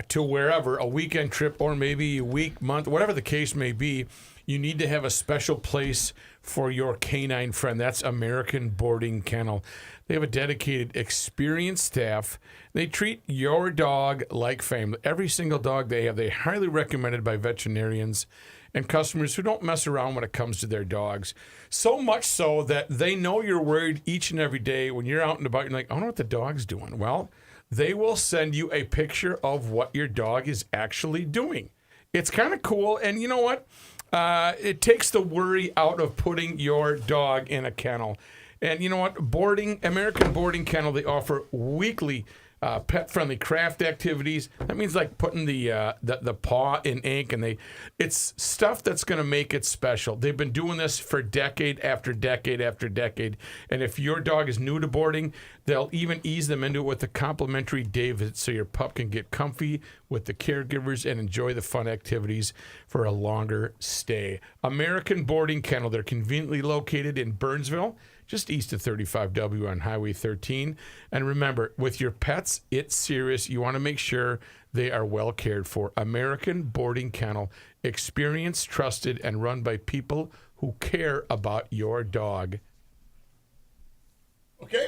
Speaker 7: to wherever, a weekend trip or maybe a week, month, whatever the case may be, you need to have a special place for your canine friend. That's American Boarding Kennel. They have a dedicated, experienced staff. They treat your dog like family. Every single dog they have, they're highly recommended by veterinarians and customers who don't mess around when it comes to their dogs. So much so that they know you're worried each and every day when you're out and about. You're like, I don't know what the dog's doing. Well, they will send you a picture of what your dog is actually doing. It's kind of cool. And you know what? It takes the worry out of putting your dog in a kennel. And you know what? American Boarding Kennel, they offer weekly pet-friendly craft activities. That means like putting the paw in ink, and it's stuff that's going to make it special. They've been doing this for decade after decade after decade. And if your dog is new to boarding, they'll even ease them into it with a complimentary day visit so your pup can get comfy with the caregivers and enjoy the fun activities for a longer stay. American Boarding Kennel, they're conveniently located in Burnsville, just east of 35W on Highway 13. And remember, with your pets, it's serious. You want to make sure they are well cared for. American Boarding Kennel, experienced, trusted, and run by people who care about your dog.
Speaker 4: Okay.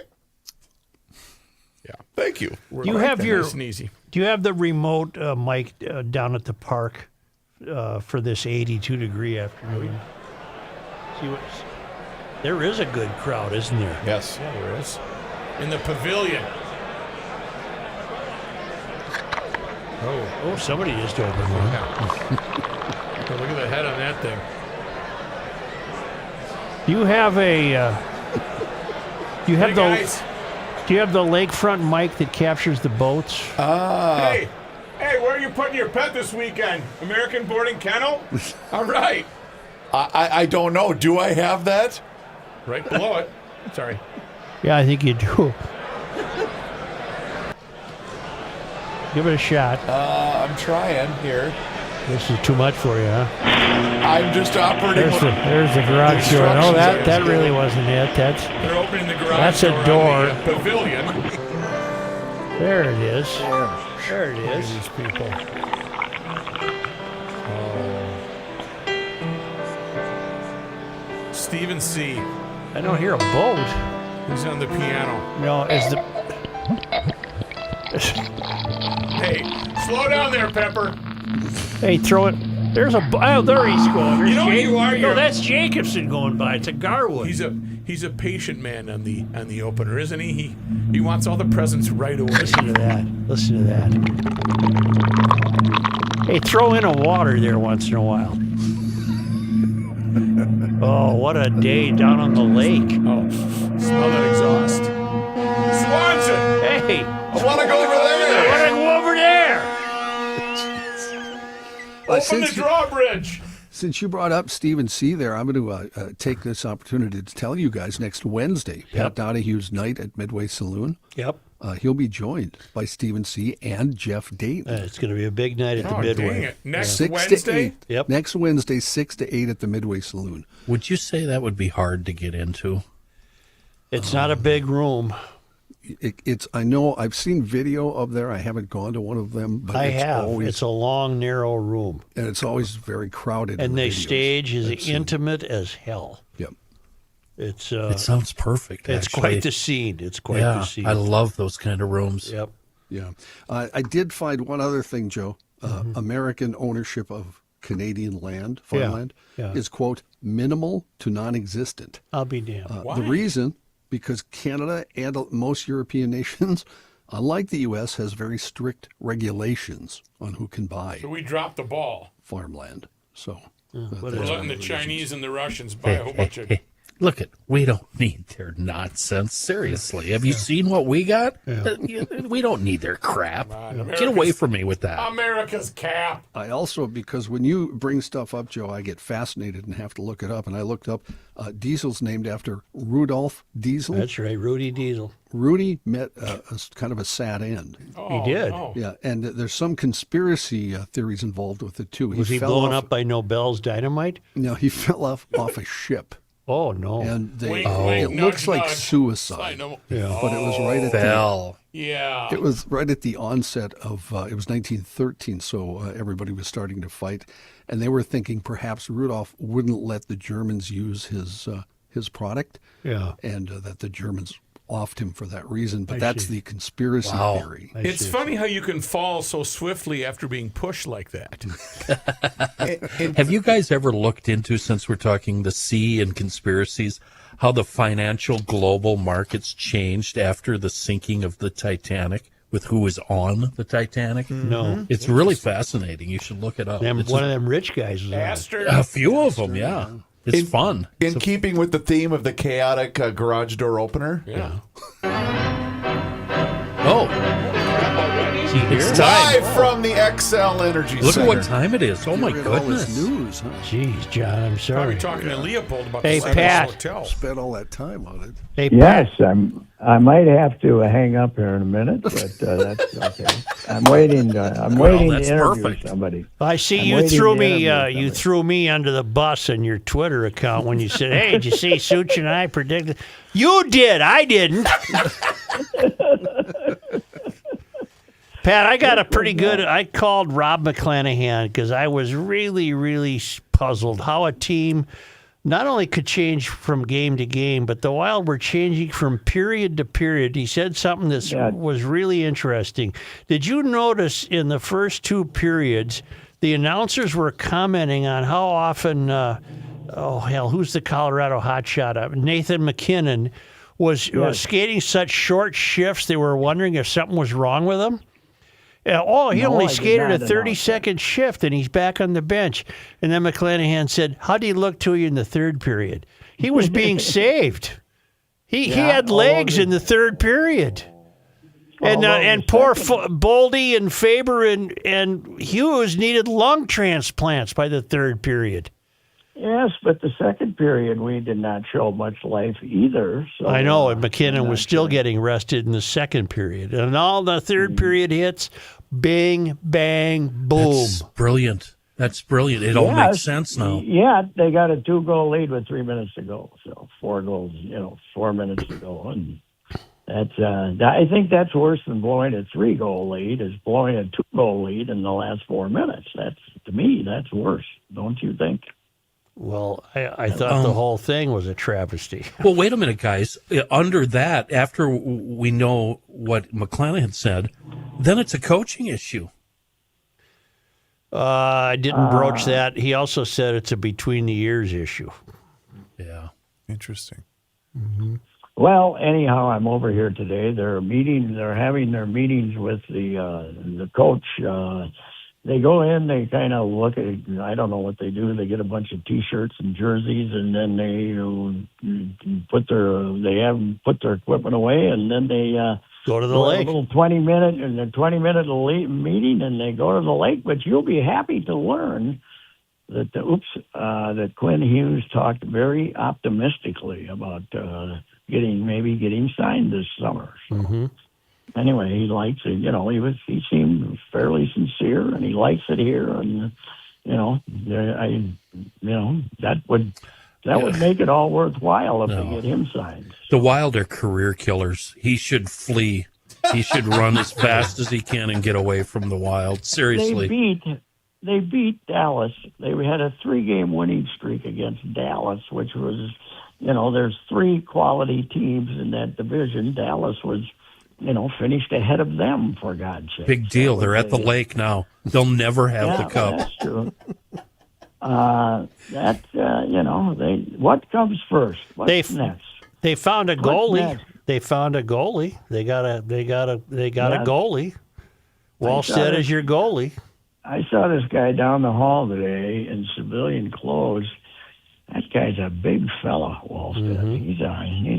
Speaker 7: Yeah.
Speaker 4: Thank you.
Speaker 2: Do you have
Speaker 7: Nice and easy.
Speaker 2: Do you have the remote mic down at the park for this 82-degree afternoon? See what's... There is a good crowd, isn't there?
Speaker 4: Yes.
Speaker 7: Yeah, there is. In the pavilion.
Speaker 2: Oh, somebody just opened one.
Speaker 7: Oh, look at the head on that thing.
Speaker 2: Do you have a? Do you have
Speaker 7: Hey,
Speaker 2: the?
Speaker 7: guys.
Speaker 2: Do you have the lakefront mic that captures the boats?
Speaker 7: Hey, where are you putting your pet this weekend? American Boarding Kennel? All right.
Speaker 4: I don't know. Do I have that?
Speaker 7: Right below it. Sorry.
Speaker 2: Yeah, I think you do. Give it a shot.
Speaker 4: I'm trying here.
Speaker 2: This is too much for you, huh?
Speaker 4: I'm just operating.
Speaker 2: There's the garage door. No, that really wasn't it.
Speaker 7: They're opening the garage
Speaker 2: That's a
Speaker 7: door.
Speaker 2: door.
Speaker 7: On the, pavilion.
Speaker 2: There it is. There it
Speaker 7: Look at
Speaker 2: is.
Speaker 7: these people. Stephen C.
Speaker 2: I don't hear a boat.
Speaker 7: He's on the piano.
Speaker 2: No, is the?
Speaker 7: Hey, slow down there, Pepper.
Speaker 2: Hey, throw it. There's a. Oh, there he's going. There's
Speaker 7: You know what you are?
Speaker 2: No,
Speaker 7: You're-
Speaker 2: that's Jacobson going by. It's a Garwood.
Speaker 7: He's a patient man on the opener, isn't he? He wants all the presents right away.
Speaker 2: Listen to that. Listen to that. Hey, throw in a water there once in a while. Oh, what a day down on the lake.
Speaker 7: Oh, smell that exhaust. Swanson!
Speaker 2: Hey,
Speaker 4: I want to go over
Speaker 2: I
Speaker 4: there.
Speaker 2: want to go over there.
Speaker 7: Open the drawbridge!
Speaker 9: Since you brought up Stephen C. there, I'm going to take this opportunity to tell you guys next Wednesday, Pat Donahue's night at Midway Saloon.
Speaker 2: Yep.
Speaker 9: He'll be joined by Stephen C. and Jeff Dayton.
Speaker 2: It's going to be a big night at the Midway.
Speaker 7: Dang it. Next
Speaker 9: 6
Speaker 7: Wednesday?
Speaker 9: to 8.
Speaker 2: Yep.
Speaker 9: Next Wednesday, 6 to 8 at the Midway Saloon.
Speaker 3: Would you say that would be hard to get into?
Speaker 2: It's not a big room.
Speaker 9: It's. I know. I've seen video of there. I haven't gone to one of them, but
Speaker 2: I
Speaker 9: it's
Speaker 2: have.
Speaker 9: always,
Speaker 2: It's a long, narrow room.
Speaker 9: and it's always very crowded. in
Speaker 2: And
Speaker 9: the
Speaker 2: the
Speaker 9: videos
Speaker 2: stage is
Speaker 9: I've seen.
Speaker 2: intimate as hell.
Speaker 9: Yep.
Speaker 2: It's
Speaker 3: It sounds perfect.
Speaker 2: it's
Speaker 3: actually.
Speaker 2: quite the scene. It's quite
Speaker 3: yeah,
Speaker 2: the scene.
Speaker 3: I love those kind of rooms.
Speaker 2: Yep.
Speaker 9: Yeah. I did find one other thing, Joe. American ownership of Canadian land, farmland,
Speaker 2: yeah.
Speaker 9: is, quote, minimal to non-existent.
Speaker 2: I'll be damned.
Speaker 7: Why?
Speaker 9: The reason, because Canada and most European nations, unlike the U.S., has very strict regulations on who can buy
Speaker 7: So we dropped the ball.
Speaker 9: farmland. So
Speaker 2: what
Speaker 7: We're
Speaker 2: is
Speaker 7: letting the Chinese and the Russians buy a whole bunch of
Speaker 3: Look we don't need their nonsense. Seriously. Have you seen what we got? We don't need their crap. Get away from me with that.
Speaker 7: America's cap.
Speaker 9: I also, because when you bring stuff up, Joe, I get fascinated and have to look it up. And I looked up Diesel's named after Rudolph Diesel.
Speaker 2: That's right, Rudy Diesel.
Speaker 9: Rudy met a kind of a sad end.
Speaker 2: He did.
Speaker 7: No.
Speaker 9: Yeah, and there's some conspiracy theories involved with it, too.
Speaker 2: Was he
Speaker 9: fell
Speaker 2: blown
Speaker 9: off,
Speaker 2: up by Nobel's dynamite?
Speaker 9: No, he fell off a ship.
Speaker 2: Oh, no.
Speaker 9: And
Speaker 7: Wink,
Speaker 9: it
Speaker 7: wink,
Speaker 9: looks
Speaker 7: nudge,
Speaker 9: like
Speaker 7: nudge.
Speaker 9: suicide.
Speaker 2: Yeah.
Speaker 9: But it was right at
Speaker 3: Fell.
Speaker 7: Yeah.
Speaker 9: It was right at the onset of, it was 1913, so everybody was starting to fight. And they were thinking perhaps Rudolph wouldn't let the Germans use his product.
Speaker 2: Yeah.
Speaker 9: And that the Germans offed him for that reason. But that's the conspiracy theory.
Speaker 7: It's funny how you can fall so swiftly after being pushed like that.
Speaker 3: Have you guys ever looked into, since we're talking the sea and conspiracies, how the financial global markets changed after the sinking of the Titanic with who was on the Titanic?
Speaker 2: No.
Speaker 3: It's really fascinating. You should look it up.
Speaker 2: One of them rich guys was on.
Speaker 7: Bastard.
Speaker 3: A few of them, yeah. It's fun.
Speaker 4: In keeping with the theme of the chaotic garage door opener.
Speaker 7: Yeah.
Speaker 3: Oh. It's time.
Speaker 4: Live from the XL Energy
Speaker 3: Look
Speaker 4: Center.
Speaker 3: at what time it is. Oh, my
Speaker 9: Get rid of all this
Speaker 3: goodness.
Speaker 9: news, huh?
Speaker 2: Jeez, John, I'm
Speaker 7: Probably
Speaker 2: sorry.
Speaker 7: talking to Leopold about
Speaker 2: Hey,
Speaker 7: the Sunrise
Speaker 2: Pat.
Speaker 7: Hotel.
Speaker 9: Spent all that time on it.
Speaker 2: Hey,
Speaker 12: Yes, I might have to hang up here in a minute, but that's okay. I'm waiting. I'm waiting to
Speaker 3: that's
Speaker 12: interview
Speaker 3: perfect.
Speaker 12: somebody.
Speaker 2: I see
Speaker 12: I'm
Speaker 2: you
Speaker 12: waiting
Speaker 2: threw
Speaker 12: to
Speaker 2: me.
Speaker 12: interview
Speaker 2: You
Speaker 12: somebody.
Speaker 2: threw me under the bus in your Twitter account when you said, "Hey, did you see Such and I predicted?" You did. I didn't. Pat, I got a pretty good. I called Rob McClanahan because I was really, really puzzled how a team not only could change from game to game, but the Wild were changing from period to period. He said something that was really interesting. Did you notice in the first two periods, the announcers were commenting on how often, who's the Colorado hotshot? Nathan McKinnon was skating such short shifts, they were wondering if something was wrong with him. He only skated a 30-second shift, and he's back on the bench. And then McClanahan said, "How did he look to you in the third period?" He was being saved. He had legs in the third period. And poor Boldy and Faber and Hughes needed lung transplants by the third period.
Speaker 12: Yes, but the second period we did not show much life either. So,
Speaker 2: I know, and McKinnon was still getting rested in the second period. And all the third period hits, bing, bang, boom.
Speaker 3: That's brilliant. That's brilliant. It all makes sense now.
Speaker 12: Yeah, they got a 2-goal lead with 3 minutes to go. So 4 goals, 4 minutes to go. And that's I think that's worse than blowing a 3-goal lead is blowing a 2-goal lead in the last 4 minutes. To me, that's worse. Don't you think?
Speaker 2: Well, I thought the whole thing was a travesty.
Speaker 3: Well, wait a minute, guys. Under that, after we know what McClanahan said, then it's a coaching issue.
Speaker 2: I didn't broach that. He also said it's a between the ears issue.
Speaker 3: Yeah.
Speaker 4: Interesting.
Speaker 2: Mm-hmm.
Speaker 12: Well, anyhow, I'm over here today. They're having their meetings with the coach. They go in, they kind of look at, I don't know what they do. They get a bunch of T-shirts and jerseys, and then they put their equipment away, and then they
Speaker 2: go to the lake.
Speaker 12: A little 20-minute meeting, and they go to the lake. But you'll be happy to learn that that Quinn Hughes talked very optimistically about getting signed this summer. So.
Speaker 2: Mm-hmm.
Speaker 12: Anyway, he likes it. He seemed fairly sincere, and he likes it here. And that would make it all worthwhile if they get him signed.
Speaker 3: The Wild are career killers. He should flee. He should run as fast as he can and get away from the Wild. Seriously.
Speaker 12: They beat Dallas. They had a 3-game winning streak against Dallas, which was, there's 3 quality teams in that division. Dallas was, finished ahead of them, for God's sake.
Speaker 3: Big deal. They're at the lake now. They'll never have the cup.
Speaker 12: That's true. What comes first? What's next?
Speaker 2: They found a goalie.
Speaker 12: next?
Speaker 2: They found a goalie. They got a goalie. Wallstead is your goalie.
Speaker 12: I saw this guy down the hall today in civilian clothes, That guy's a big fella, Wallstead.
Speaker 2: Mm-hmm.
Speaker 12: He's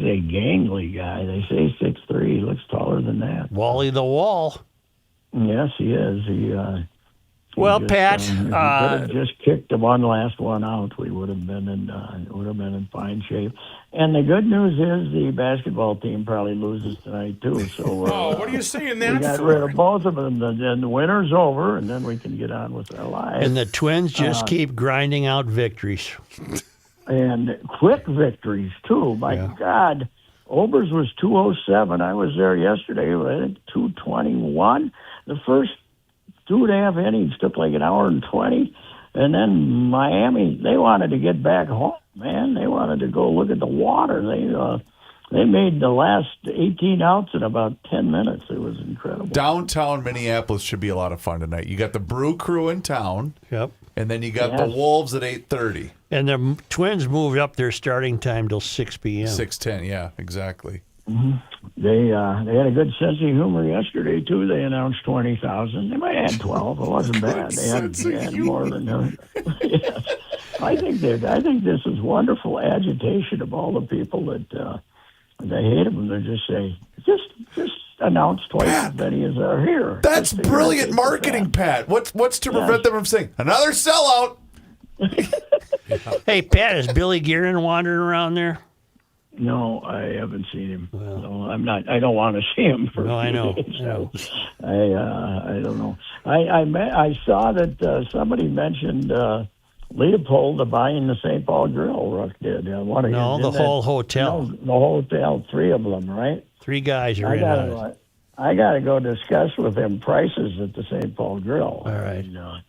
Speaker 12: a gangly guy. They say 6'3". He looks taller than that.
Speaker 2: Wally the Wall.
Speaker 12: Yes, he is.
Speaker 2: Well, Pat,
Speaker 12: if we could have just kicked the last one out, we would have been in fine shape. And the good news is the basketball team probably loses tonight too. So
Speaker 7: what are you saying that
Speaker 12: we got
Speaker 7: for?
Speaker 12: rid of both of them, and the winter's over, and then we can get on with our lives.
Speaker 2: And the Twins just keep grinding out victories.
Speaker 12: And quick victories too. My God, Obers was 207. I was there yesterday. I think 221. The first 2.5 innings took like an hour and 20, and then Miami, they wanted to get back home. Man, they wanted to go look at the water. They made the last 18 outs in about 10 minutes. It was incredible.
Speaker 4: Downtown Minneapolis should be a lot of fun tonight. You got the Brew Crew in town.
Speaker 2: Yep.
Speaker 4: And then you got the Wolves at 8:30.
Speaker 2: And the Twins moved up their starting time till 6 p.m.
Speaker 4: 6:10, yeah, exactly.
Speaker 12: Mm-hmm. They had a good sense of humor yesterday too. They announced 20,000. They might add 12. It wasn't bad. They had more than yes. I think this is wonderful agitation of all the people that they hate them. They just say just announce twice as many as are here.
Speaker 4: That's brilliant marketing, Pat. What's to prevent them from saying another sellout?
Speaker 2: Hey, Pat, is Billy Guerin wandering around there?
Speaker 12: No, I haven't seen him. Well, no, I'm not. I don't want to see him.
Speaker 2: I know.
Speaker 12: I don't know. I saw that somebody mentioned Leopold buying the St. Paul Grill. Ruck did.
Speaker 2: The whole hotel.
Speaker 12: No, the hotel. 3 of them, right?
Speaker 2: 3 guys are in on it.
Speaker 12: I got to go discuss with him prices at the St. Paul Grill.
Speaker 2: All right.
Speaker 12: And,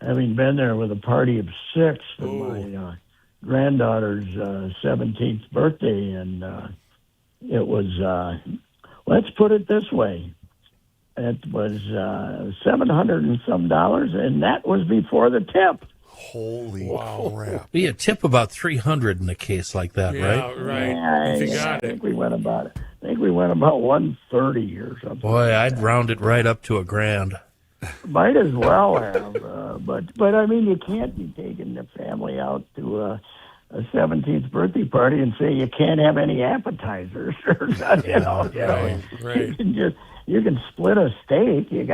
Speaker 12: having been there with a party of 6 for my granddaughter's 17th birthday, and it was, let's put it this way, it was $700 and some, and that was before the tip.
Speaker 4: Holy crap!
Speaker 3: Yeah, tip about $300 in a case like that, right?
Speaker 7: Right.
Speaker 12: I think we went about $130 or something.
Speaker 3: Boy, I'd round it right up to $1,000.
Speaker 12: Might as well have, but I mean, you can't be taking the family out to a 17th birthday party and say you can't have any appetizers or something. Right. You can split a steak. You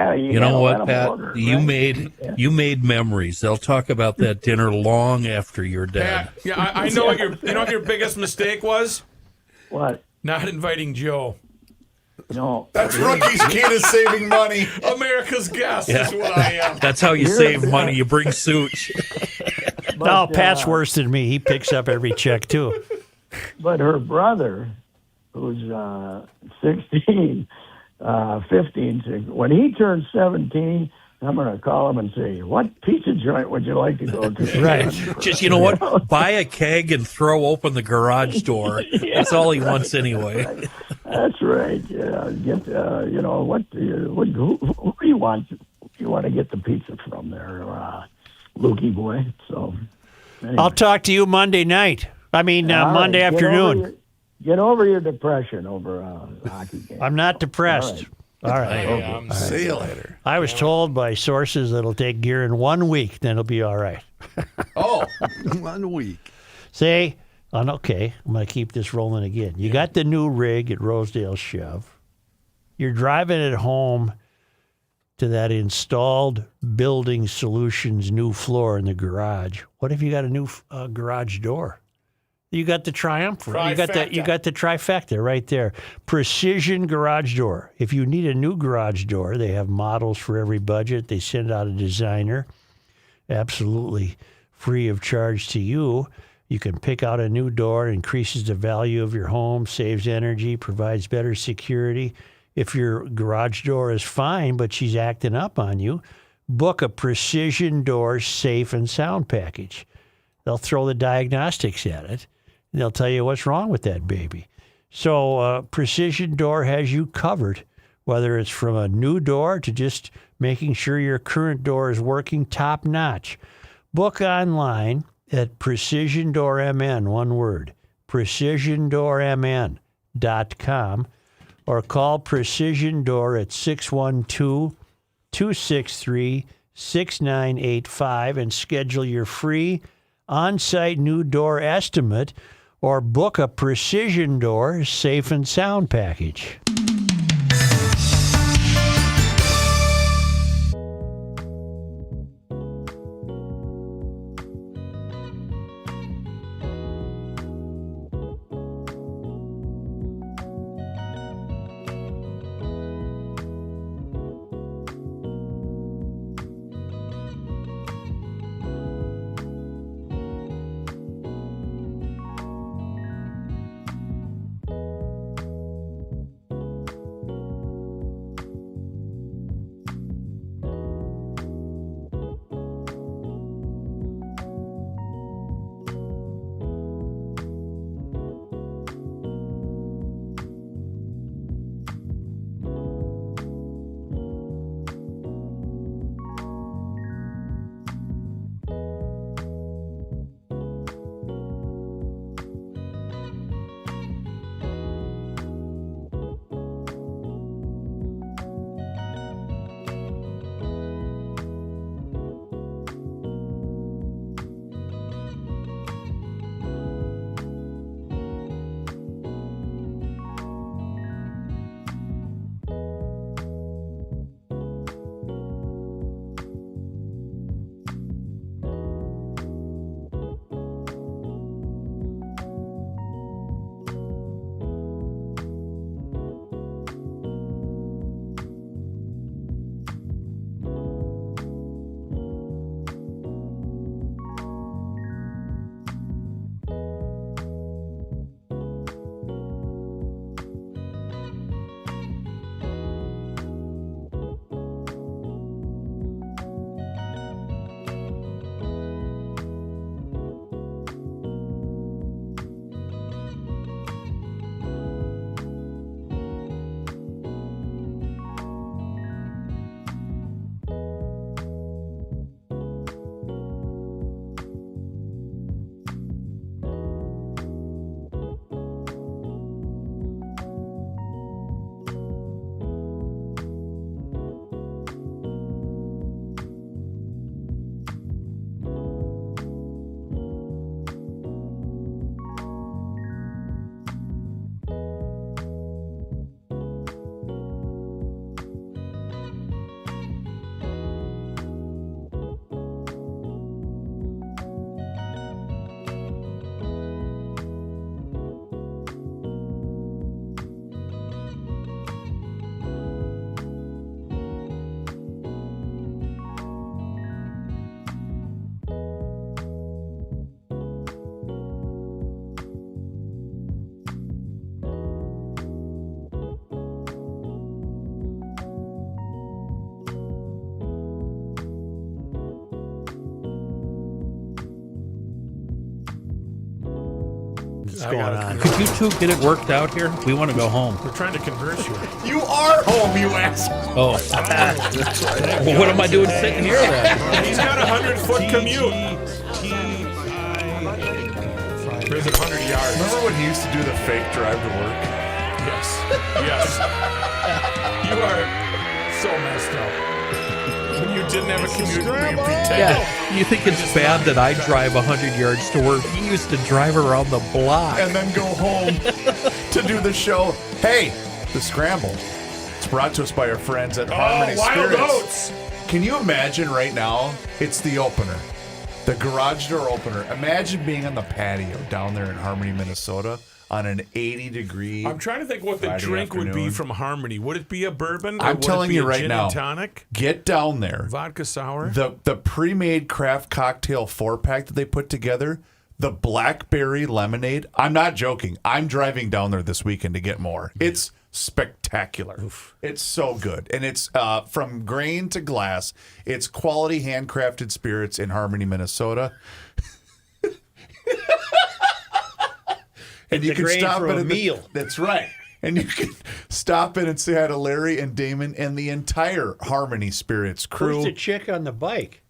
Speaker 3: know what,
Speaker 12: let
Speaker 3: Pat?
Speaker 12: order,
Speaker 3: you
Speaker 12: right?
Speaker 3: you made memories. They'll talk about that dinner long after you're dead.
Speaker 7: Pat, yeah, I know what your biggest mistake was.
Speaker 12: What?
Speaker 7: Not inviting Joe.
Speaker 12: No,
Speaker 4: that's rookie's key to saving money.
Speaker 7: America's guest is what I am.
Speaker 3: That's how you save money. You bring Such.
Speaker 2: No, Pat's worse than me. He picks up every check too.
Speaker 12: But her brother, who's 16, 15, when he turns 17, I'm going to call him and say, what pizza joint would you like to go to?
Speaker 3: Right. Just, you know what? Buy a keg and throw open the garage door. That's all he wants anyway.
Speaker 12: That's right. Get, who do you want? You want to get the pizza from there, Lukey boy. So, anyway.
Speaker 2: I'll talk to you Monday night. Monday afternoon.
Speaker 12: Get over your depression over a hockey game.
Speaker 2: I'm not depressed. All right.
Speaker 4: Okay. See you later.
Speaker 2: I was told by sources that it'll take Guerin 1 week, then it'll be all right.
Speaker 4: Oh,
Speaker 9: 1 week.
Speaker 2: See? Okay, I'm going to keep this rolling again. You got the new rig at Rosedale Shove. You're driving it home to that installed Building Solutions new floor in the garage. What if you got a new garage door? You got the triumvirate. You got the trifecta right there. Precision garage door. If you need a new garage door, they have models for every budget. They send out a designer, absolutely free of charge to you. You can pick out a new door, increases the value of your home, saves energy, provides better security. If your garage door is fine, but she's acting up on you, book a Precision Door safe and sound package. They'll throw the diagnostics at it. They'll tell you what's wrong with that baby. So Precision Door has you covered, whether it's from a new door to just making sure your current door is working top notch. Book online at Precision Door MN, one word, precisiondoormn.com, or call Precision Door at 612-263-6985 and schedule your free on-site new door estimate, or book a precision door safe and sound package.
Speaker 3: What's going on? Could you two get it worked out here? We want to go home.
Speaker 7: We're trying to converse you.
Speaker 4: You are home, you asshole.
Speaker 3: Oh. Well, what am I doing sitting here then?
Speaker 7: He's got a 100-foot commute. There's 100 yards.
Speaker 4: Remember when he used to do the fake drive to work?
Speaker 7: Yes. Yes. You are so messed up. When you didn't have a commute,
Speaker 3: Yeah, you think it's bad that I drive 100 yards to work? He used to drive around the block.
Speaker 4: And then go home to do the show. Hey, The Scramble. It's brought to us by our friends at Harmony
Speaker 7: Wild
Speaker 4: Spirits.
Speaker 7: Oats.
Speaker 4: Can you imagine right now? It's the opener. The garage door opener. Imagine being on the patio down there in Harmony, Minnesota on an 80-degree
Speaker 7: I'm trying to think what the
Speaker 4: Friday
Speaker 7: drink would be
Speaker 4: afternoon.
Speaker 7: from Harmony. Would it be a bourbon? Or
Speaker 4: I'm
Speaker 7: would
Speaker 4: telling
Speaker 7: it be
Speaker 4: you
Speaker 7: a
Speaker 4: right
Speaker 7: gin
Speaker 4: now.
Speaker 7: And tonic?
Speaker 4: Get down there.
Speaker 7: Vodka sour?
Speaker 4: The pre-made craft cocktail 4-pack that they put together, the blackberry lemonade. I'm not joking. I'm driving down there this weekend to get more. It's spectacular. Oof. It's so good. And it's from grain to glass. It's quality handcrafted spirits in Harmony, Minnesota. And
Speaker 2: It's
Speaker 4: you can
Speaker 2: grain
Speaker 4: stop
Speaker 2: for
Speaker 4: in
Speaker 2: a
Speaker 4: at
Speaker 2: meal.
Speaker 4: That's right. And you can stop in and say hi to Larry and Damon and the entire Harmony Spirits crew.
Speaker 2: Who's the chick on the bike?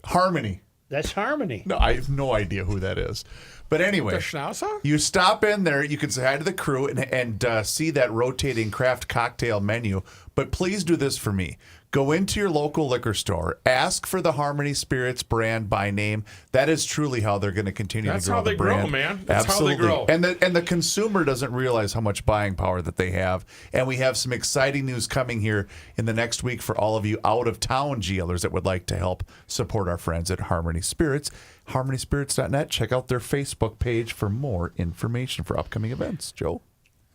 Speaker 4: Harmony.
Speaker 2: That's Harmony.
Speaker 4: No, I have no idea who that is. But anyway,
Speaker 7: The Schnauzer?
Speaker 4: you stop in there. You can say hi to the crew and see that rotating craft cocktail menu. But please do this for me. Go into your local liquor store. Ask for the Harmony Spirits brand by name. That is truly how they're going to continue
Speaker 7: That's
Speaker 4: to grow
Speaker 7: how
Speaker 4: the
Speaker 7: they
Speaker 4: brand.
Speaker 7: grow, man. That's
Speaker 4: Absolutely.
Speaker 7: how they grow.
Speaker 4: And the consumer doesn't realize how much buying power that they have. And we have some exciting news coming here in the next week for all of you out-of-town GLers that would like to help support our friends at Harmony Spirits. HarmonySpirits.net. Check out their Facebook page for more information for upcoming events. Joe?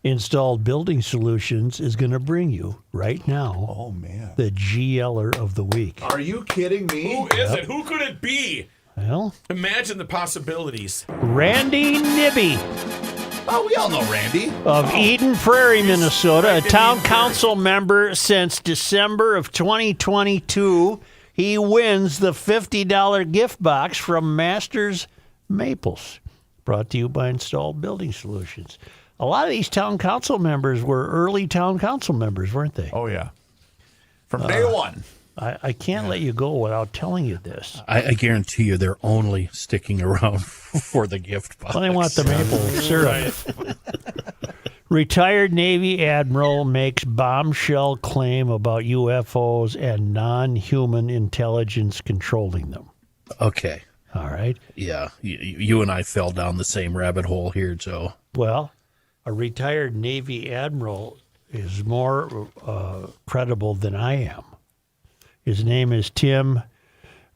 Speaker 2: Installed Building Solutions is going to bring you right now the GLer of the week.
Speaker 4: Are you kidding me?
Speaker 7: Who is it? Who could it be?
Speaker 2: Well,
Speaker 7: Imagine the possibilities.
Speaker 2: Randy Nibby
Speaker 4: Oh, we all know Randy.
Speaker 2: of Eden Prairie, Minnesota, a town council member since December of 2022. He wins the $50 gift box from Masters Maples, brought to you by Installed Building Solutions. A lot of these town council members were early town council members, weren't they?
Speaker 4: Oh, yeah. From day one.
Speaker 2: I can't let you go without telling you this.
Speaker 3: I guarantee you they're only sticking around for the gift box.
Speaker 2: Well, they want the maple syrup. Retired Navy Admiral makes bombshell claim about UFOs and non-human intelligence controlling them.
Speaker 3: Okay.
Speaker 2: All right.
Speaker 3: Yeah. You and I fell down the same rabbit hole here, Joe.
Speaker 2: Well, a retired Navy admiral is more credible than I am. His name is Tim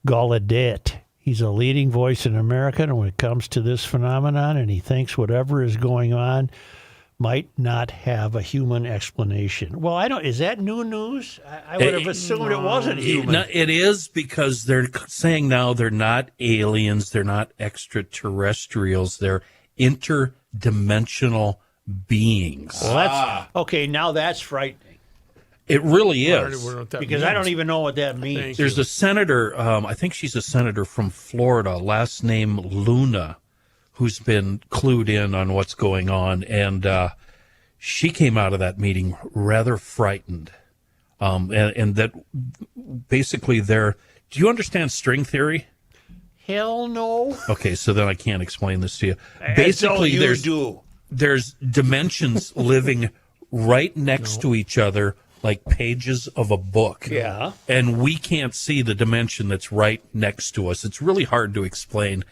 Speaker 2: Gallaudet. He's a leading voice in America when it comes to this phenomenon, and he thinks whatever is going on might not have a human explanation. Well, I don't. Is that new news? I would have assumed it wasn't human.
Speaker 3: It is, because they're saying now they're not aliens, they're not extraterrestrials, they're interdimensional beings.
Speaker 2: Well, that's okay. Now that's frightening.
Speaker 3: It really is.
Speaker 2: Because I don't even know what that means.
Speaker 3: There's a senator, I think she's a senator from Florida, last name Luna, who's been clued in on what's going on. And she came out of that meeting rather frightened. And that basically do you understand string theory?
Speaker 2: Hell no.
Speaker 3: Okay, so then I can't explain this to you.
Speaker 2: Basically,
Speaker 3: there's dimensions living right next to each other, like pages of a book.
Speaker 2: Yeah.
Speaker 3: And we can't see the dimension that's right next to us. It's really hard to explain.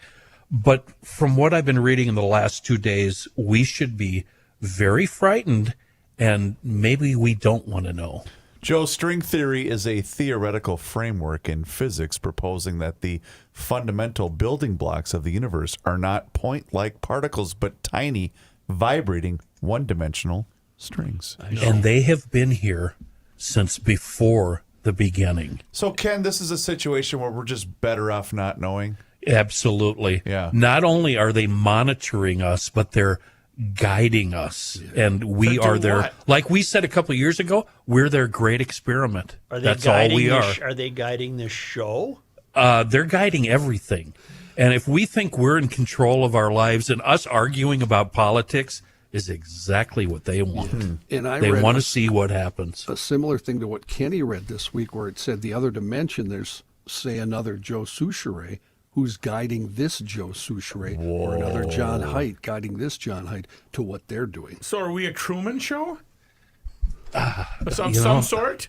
Speaker 3: But from what I've been reading in the last 2 days, we should be very frightened, and maybe we don't want to know.
Speaker 4: Joe, string theory is a theoretical framework in physics proposing that the fundamental building blocks of the universe are not point-like particles, but tiny, vibrating, one-dimensional strings.
Speaker 3: And they have been here since before the beginning.
Speaker 4: So, Ken, this is a situation where we're just better off not knowing?
Speaker 3: Absolutely.
Speaker 4: Yeah.
Speaker 3: Not only are they monitoring us, but they're guiding us. And we are their,
Speaker 2: what?
Speaker 3: like we said a couple of years ago, we're their great experiment.
Speaker 2: Are they
Speaker 3: That's all we are.
Speaker 2: Are they guiding this show?
Speaker 3: They're guiding everything. And if we think we're in control of our lives, and us arguing about politics is exactly what they want.
Speaker 9: And
Speaker 3: They want to see what happens.
Speaker 9: A similar thing to what Kenny read this week, where it said the other dimension, there's, say, another Joe Souchere who's guiding this Joe Souchere, or another John Heidt guiding this John Heidt to what they're doing.
Speaker 7: So are we a Truman Show? Some sort?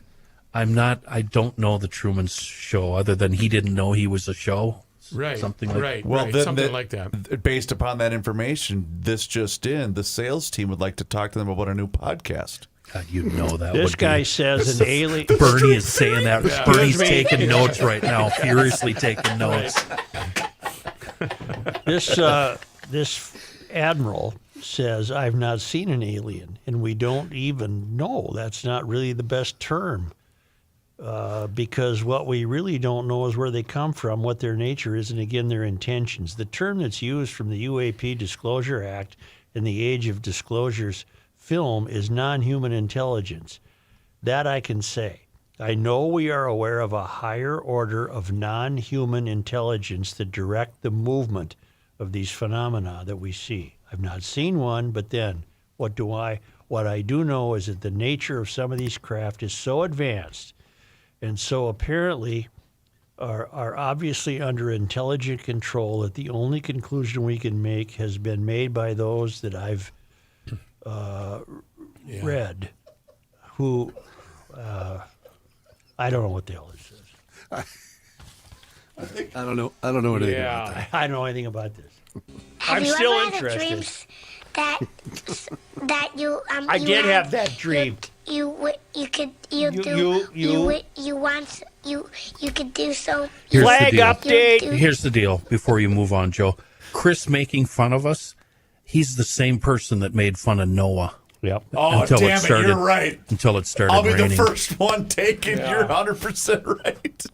Speaker 3: I don't know the Truman Show, other than he didn't know he was a show.
Speaker 7: Right.
Speaker 3: Something like
Speaker 7: right.
Speaker 4: Well,
Speaker 7: right.
Speaker 4: then
Speaker 7: Something like that.
Speaker 4: Based upon that information, the sales team would like to talk to them about a new podcast.
Speaker 3: God, you know that.
Speaker 2: This
Speaker 3: would
Speaker 2: guy
Speaker 3: be.
Speaker 2: says an alien.
Speaker 3: Bernie is saying that.
Speaker 7: Yeah.
Speaker 3: Bernie's taking notes right now, furiously taking notes.
Speaker 2: This admiral says, I've not seen an alien, and we don't even know. That's not really the best term, because what we really don't know is where they come from, what their nature is, and again, their intentions. The term that's used from the UAP Disclosure Act in the Age of Disclosures film is non-human intelligence. That I can say. I know we are aware of a higher order of non-human intelligence that direct the movement of these phenomena that we see. I've not seen one, but then what I do know is that the nature of some of these craft is so advanced and so apparently are obviously under intelligent control, that the only conclusion we can make has been made by those that I've read, who I don't know what the hell this is.
Speaker 9: I don't know anything about that.
Speaker 2: I don't know anything about this.
Speaker 13: Have
Speaker 2: I'm
Speaker 13: you
Speaker 2: still
Speaker 13: ever
Speaker 2: interested.
Speaker 13: Had dreams that you
Speaker 2: I did have that dream.
Speaker 13: You could do so.
Speaker 3: Here's
Speaker 2: Flag
Speaker 3: the deal.
Speaker 2: update.
Speaker 3: Here's the deal. Before you move on, Joe, Chris making fun of us. He's the same person that made fun of Noah.
Speaker 2: Yep.
Speaker 4: Oh, damn it, you're right.
Speaker 3: Until it started
Speaker 4: I'll be
Speaker 3: raining.
Speaker 4: the first one taken. You're 100% right.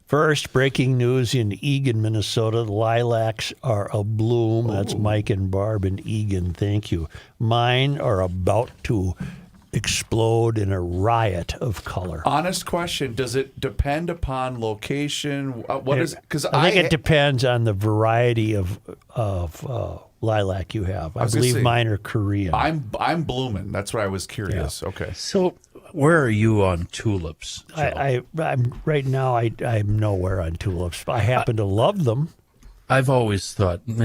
Speaker 2: First, breaking news in Eagan, Minnesota. The lilacs are abloom. That's Mike and Barb in Eagan. Thank you. Mine are about to explode in a riot of color.
Speaker 4: Honest question: does it depend upon location? What is? Because
Speaker 2: I think it depends on the variety of lilac you have. I believe mine are Korean.
Speaker 4: I'm blooming. That's why I was curious. Yeah. Okay.
Speaker 3: So, where are you on tulips, Joe?
Speaker 2: I'm right now. I'm nowhere on tulips. I happen to love them.
Speaker 3: I've always thought, ding,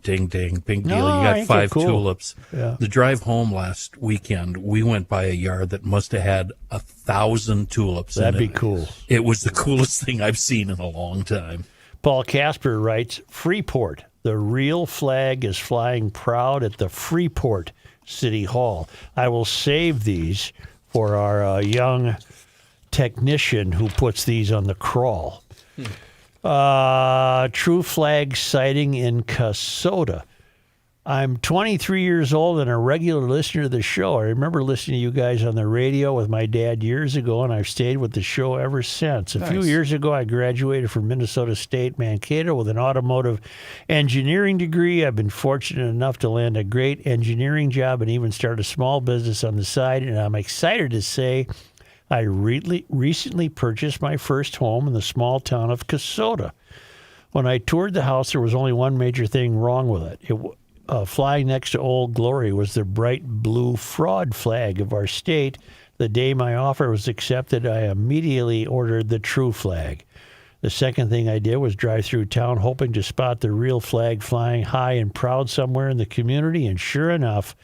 Speaker 3: big deal.
Speaker 2: No,
Speaker 3: You got 5
Speaker 2: cool.
Speaker 3: tulips.
Speaker 2: Yeah.
Speaker 3: The drive home last weekend, we went by a yard that must have had 1,000 tulips.
Speaker 2: That'd
Speaker 3: in
Speaker 2: be
Speaker 3: it.
Speaker 2: cool.
Speaker 3: It was the coolest thing I've seen in a long time.
Speaker 2: Paul Casper writes, Freeport, the real flag is flying proud at the Freeport City Hall. I will save these for our young technician who puts these on the crawl. True flag sighting in Kasota. I'm 23 years old and a regular listener to the show. I remember listening to you guys on the radio with my dad years ago, and I've stayed with the show ever since. A few years ago, I graduated from Minnesota State Mankato with an automotive engineering degree. I've been fortunate enough to land a great engineering job and even start a small business on the side, and I'm excited to say I recently purchased my first home in the small town of Kasota. When I toured the house, there was only one major thing wrong with it. Flying next to Old Glory was the bright blue fraud flag of our state. The day my offer was accepted, I immediately ordered the true flag. The second thing I did was drive through town hoping to spot the real flag flying high and proud somewhere in the community, and sure enough,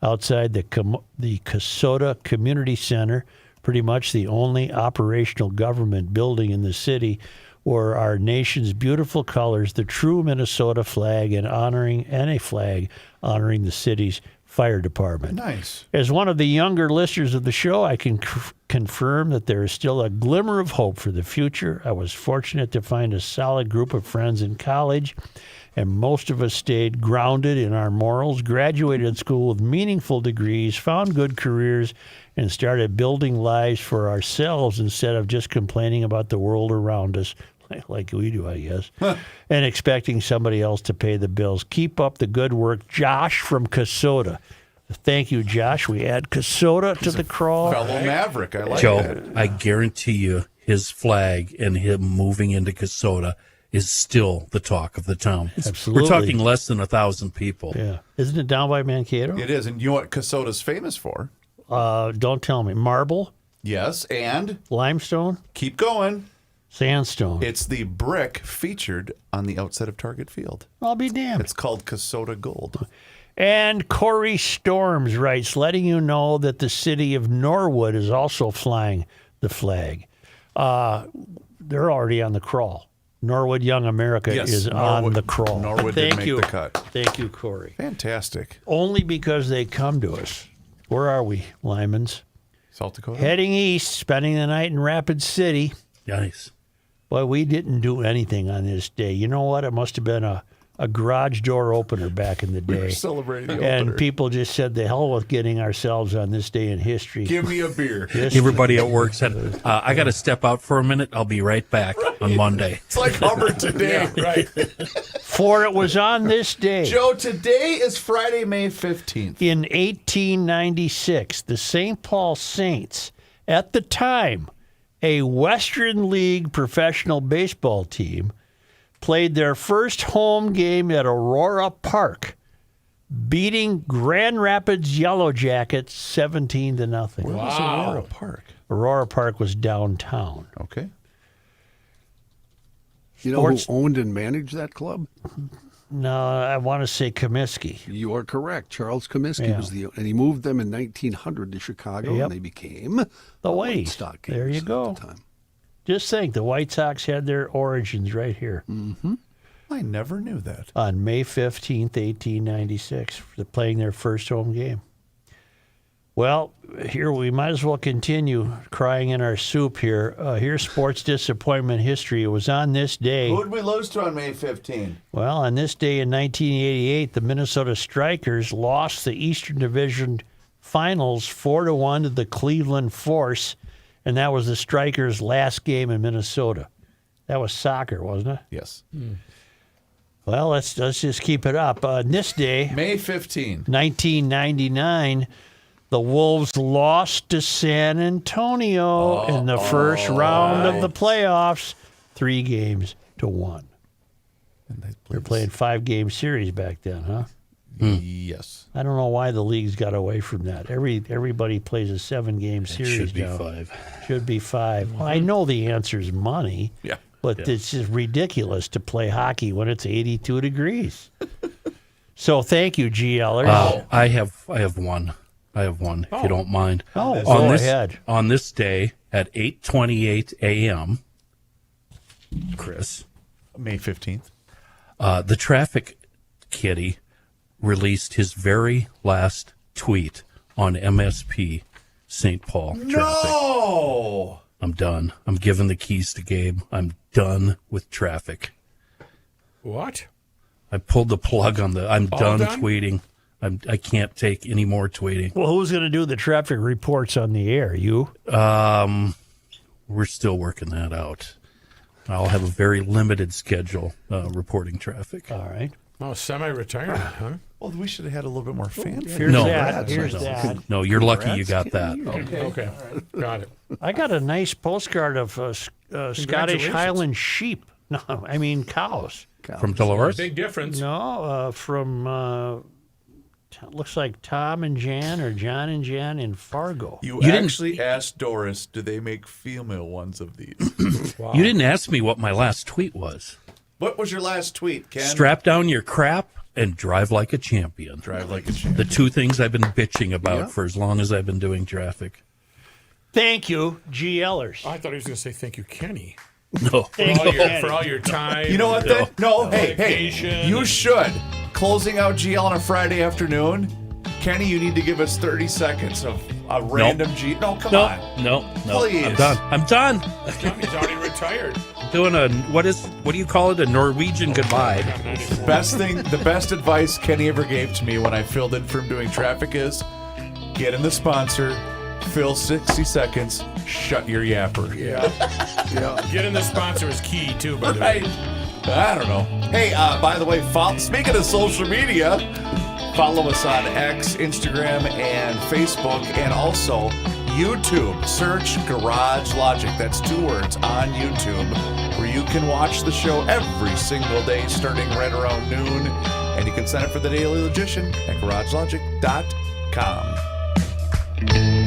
Speaker 2: outside the Kasota Community Center, pretty much the only operational government building in the city, were our nation's beautiful colors, the true Minnesota flag, and a flag honoring the city's fire department.
Speaker 4: Nice.
Speaker 2: As one of the younger listeners of the show, I can confirm that there is still a glimmer of hope for the future. I was fortunate to find a solid group of friends in college, and most of us stayed grounded in our morals, graduated school with meaningful degrees, found good careers, and started building lives for ourselves instead of just complaining about the world around us, like we do, I guess, and expecting somebody else to pay the bills. Keep up the good work. Josh from Kasota. Thank you, Josh. We add Kasota to the crawl.
Speaker 4: Fellow Maverick. I like
Speaker 3: Joe,
Speaker 4: that.
Speaker 3: I guarantee you his flag and him moving into Kasota is still the talk of the town.
Speaker 2: Absolutely.
Speaker 3: We're talking less than 1,000 people.
Speaker 2: Yeah. Isn't it down by Mankato?
Speaker 4: It is. And you know what Kasota's famous for?
Speaker 2: Don't tell me. Marble?
Speaker 4: Yes, and?
Speaker 2: Limestone?
Speaker 4: Keep going.
Speaker 2: Sandstone.
Speaker 4: It's the brick featured on the outside of Target Field.
Speaker 2: I'll be damned.
Speaker 4: It's called Kasota Gold.
Speaker 2: And Corey Storms writes, letting you know that the city of Norwood is also flying the flag. They're already on the crawl. Norwood Young America is on the crawl.
Speaker 4: Norwood did make the cut.
Speaker 2: Thank you, Corey.
Speaker 4: Fantastic.
Speaker 2: Only because they come to us. Where are we, Lymans?
Speaker 4: South Dakota?
Speaker 2: Heading east, spending the night in Rapid City.
Speaker 3: Nice.
Speaker 2: Boy, we didn't do anything on this day. You know what? It must have been a garage door opener back in the day.
Speaker 4: We were celebrating the
Speaker 2: and
Speaker 4: opener.
Speaker 2: people just said, the hell with getting ourselves on this day in history.
Speaker 4: Give me a beer.
Speaker 3: Everybody at work said, I got to step out for a minute. I'll be right back on Monday.
Speaker 4: It's like Hubbard today.
Speaker 7: Right.
Speaker 2: For it was on this day.
Speaker 4: Joe, today is Friday, May 15th.
Speaker 2: In 1896, the St. Paul Saints, at the time, a Western League professional baseball team, played their first home game at Aurora Park, beating Grand Rapids Yellow Jackets 17-0.
Speaker 4: Where was Aurora Park?
Speaker 2: Aurora Park was downtown.
Speaker 4: Okay.
Speaker 9: You know who owned and managed that club?
Speaker 2: No, I want to say Comiskey.
Speaker 9: You are correct. Charles Comiskey was and he moved them in 1900 to Chicago,
Speaker 2: Yep.
Speaker 9: and they became
Speaker 2: the White
Speaker 9: Sox.
Speaker 2: There you go. Just think, the White Sox had their origins right here.
Speaker 9: Mm-hmm.
Speaker 4: I never knew that.
Speaker 2: On May 15th, 1896, playing their first home game. Well, here we might as well continue crying in our soup here. Here's sports disappointment history. It was on this day.
Speaker 4: Who did we lose to on May 15?
Speaker 2: Well, on this day in 1988, the Minnesota Strikers lost the Eastern Division Finals 4-1 to the Cleveland Force, and that was the Strikers' last game in Minnesota. That was soccer, wasn't it?
Speaker 4: Yes.
Speaker 2: Well, let's just keep it up. On this day,
Speaker 4: May 15,
Speaker 2: 1999, the Wolves lost to San Antonio in the first round of the playoffs, 3-1. They're playing 5-game series back then, huh?
Speaker 4: Yes.
Speaker 2: I don't know why the league's got away from that. Everybody plays a 7-game series.
Speaker 3: Should be
Speaker 2: now.
Speaker 3: 5.
Speaker 2: Should be 5. Well, I know the answer is money.
Speaker 4: Yeah.
Speaker 2: But it's just ridiculous to play hockey when it's 82 degrees. So thank you, GLers.
Speaker 3: I have one. If you don't mind.
Speaker 2: Oh,
Speaker 3: go
Speaker 2: ahead.
Speaker 3: On this day at 8:28 a.m., Chris,
Speaker 4: May 15th.
Speaker 3: The traffic kitty released his very last tweet on MSP St. Paul traffic.
Speaker 4: No!
Speaker 3: I'm done. I'm giving the keys to Gabe. I'm done with traffic.
Speaker 7: What?
Speaker 3: I pulled the plug on the. I'm
Speaker 7: All
Speaker 3: done
Speaker 7: done?
Speaker 3: tweeting. I can't take any more tweeting.
Speaker 2: Well, who's going to do the traffic reports on the air? You?
Speaker 3: We're still working that out. I'll have a very limited schedule reporting traffic.
Speaker 2: All right.
Speaker 7: Oh, semi-retirement, huh?
Speaker 4: Well, we should have had a little bit more fanfare.
Speaker 2: Here's
Speaker 3: No.
Speaker 2: that. Here's that.
Speaker 3: No, you're lucky you got that.
Speaker 7: Okay. Got it.
Speaker 2: I got a nice postcard of Scottish
Speaker 7: Congratulations.
Speaker 2: Highland sheep. No, I mean cows.
Speaker 3: From Dolores?
Speaker 7: Big difference.
Speaker 2: No, from looks like Tom and Jan or John and Jan in Fargo.
Speaker 4: You
Speaker 3: didn't-
Speaker 4: actually asked Doris, do they make female ones of these?
Speaker 7: Wow.
Speaker 3: You didn't ask me what my last tweet was.
Speaker 4: What was your last tweet, Ken?
Speaker 3: Strap down your crap and drive like a champion.
Speaker 4: Drive like a champion.
Speaker 3: The two things I've been bitching about for as long as I've been doing traffic.
Speaker 2: Thank you, GLers.
Speaker 7: I thought he was going to say thank you, Kenny.
Speaker 3: No.
Speaker 7: For all your time.
Speaker 4: You know what? Then? No, hey,
Speaker 7: dedication
Speaker 4: you
Speaker 7: and-
Speaker 4: should. Closing out GL on a Friday afternoon. Kenny, you need to give us 30 seconds of a random G. No, come on.
Speaker 3: No.
Speaker 4: Please.
Speaker 3: I'm done.
Speaker 7: He's already retired.
Speaker 3: Doing what do you call it? A Norwegian goodbye.
Speaker 4: The best advice Kenny ever gave to me when I filled in for him doing traffic is get in the sponsor, fill 60 seconds, shut your yapper.
Speaker 7: Yeah. Getting the sponsor is key, too, by the way.
Speaker 4: Right. I don't know. Hey, by the way, speaking of social media, follow us on X, Instagram, and Facebook, and also YouTube. Search Garage Logic. That's 2 words on YouTube, where you can watch the show every single day starting right around noon. And you can sign up for the Daily Logician at garagelogic.com.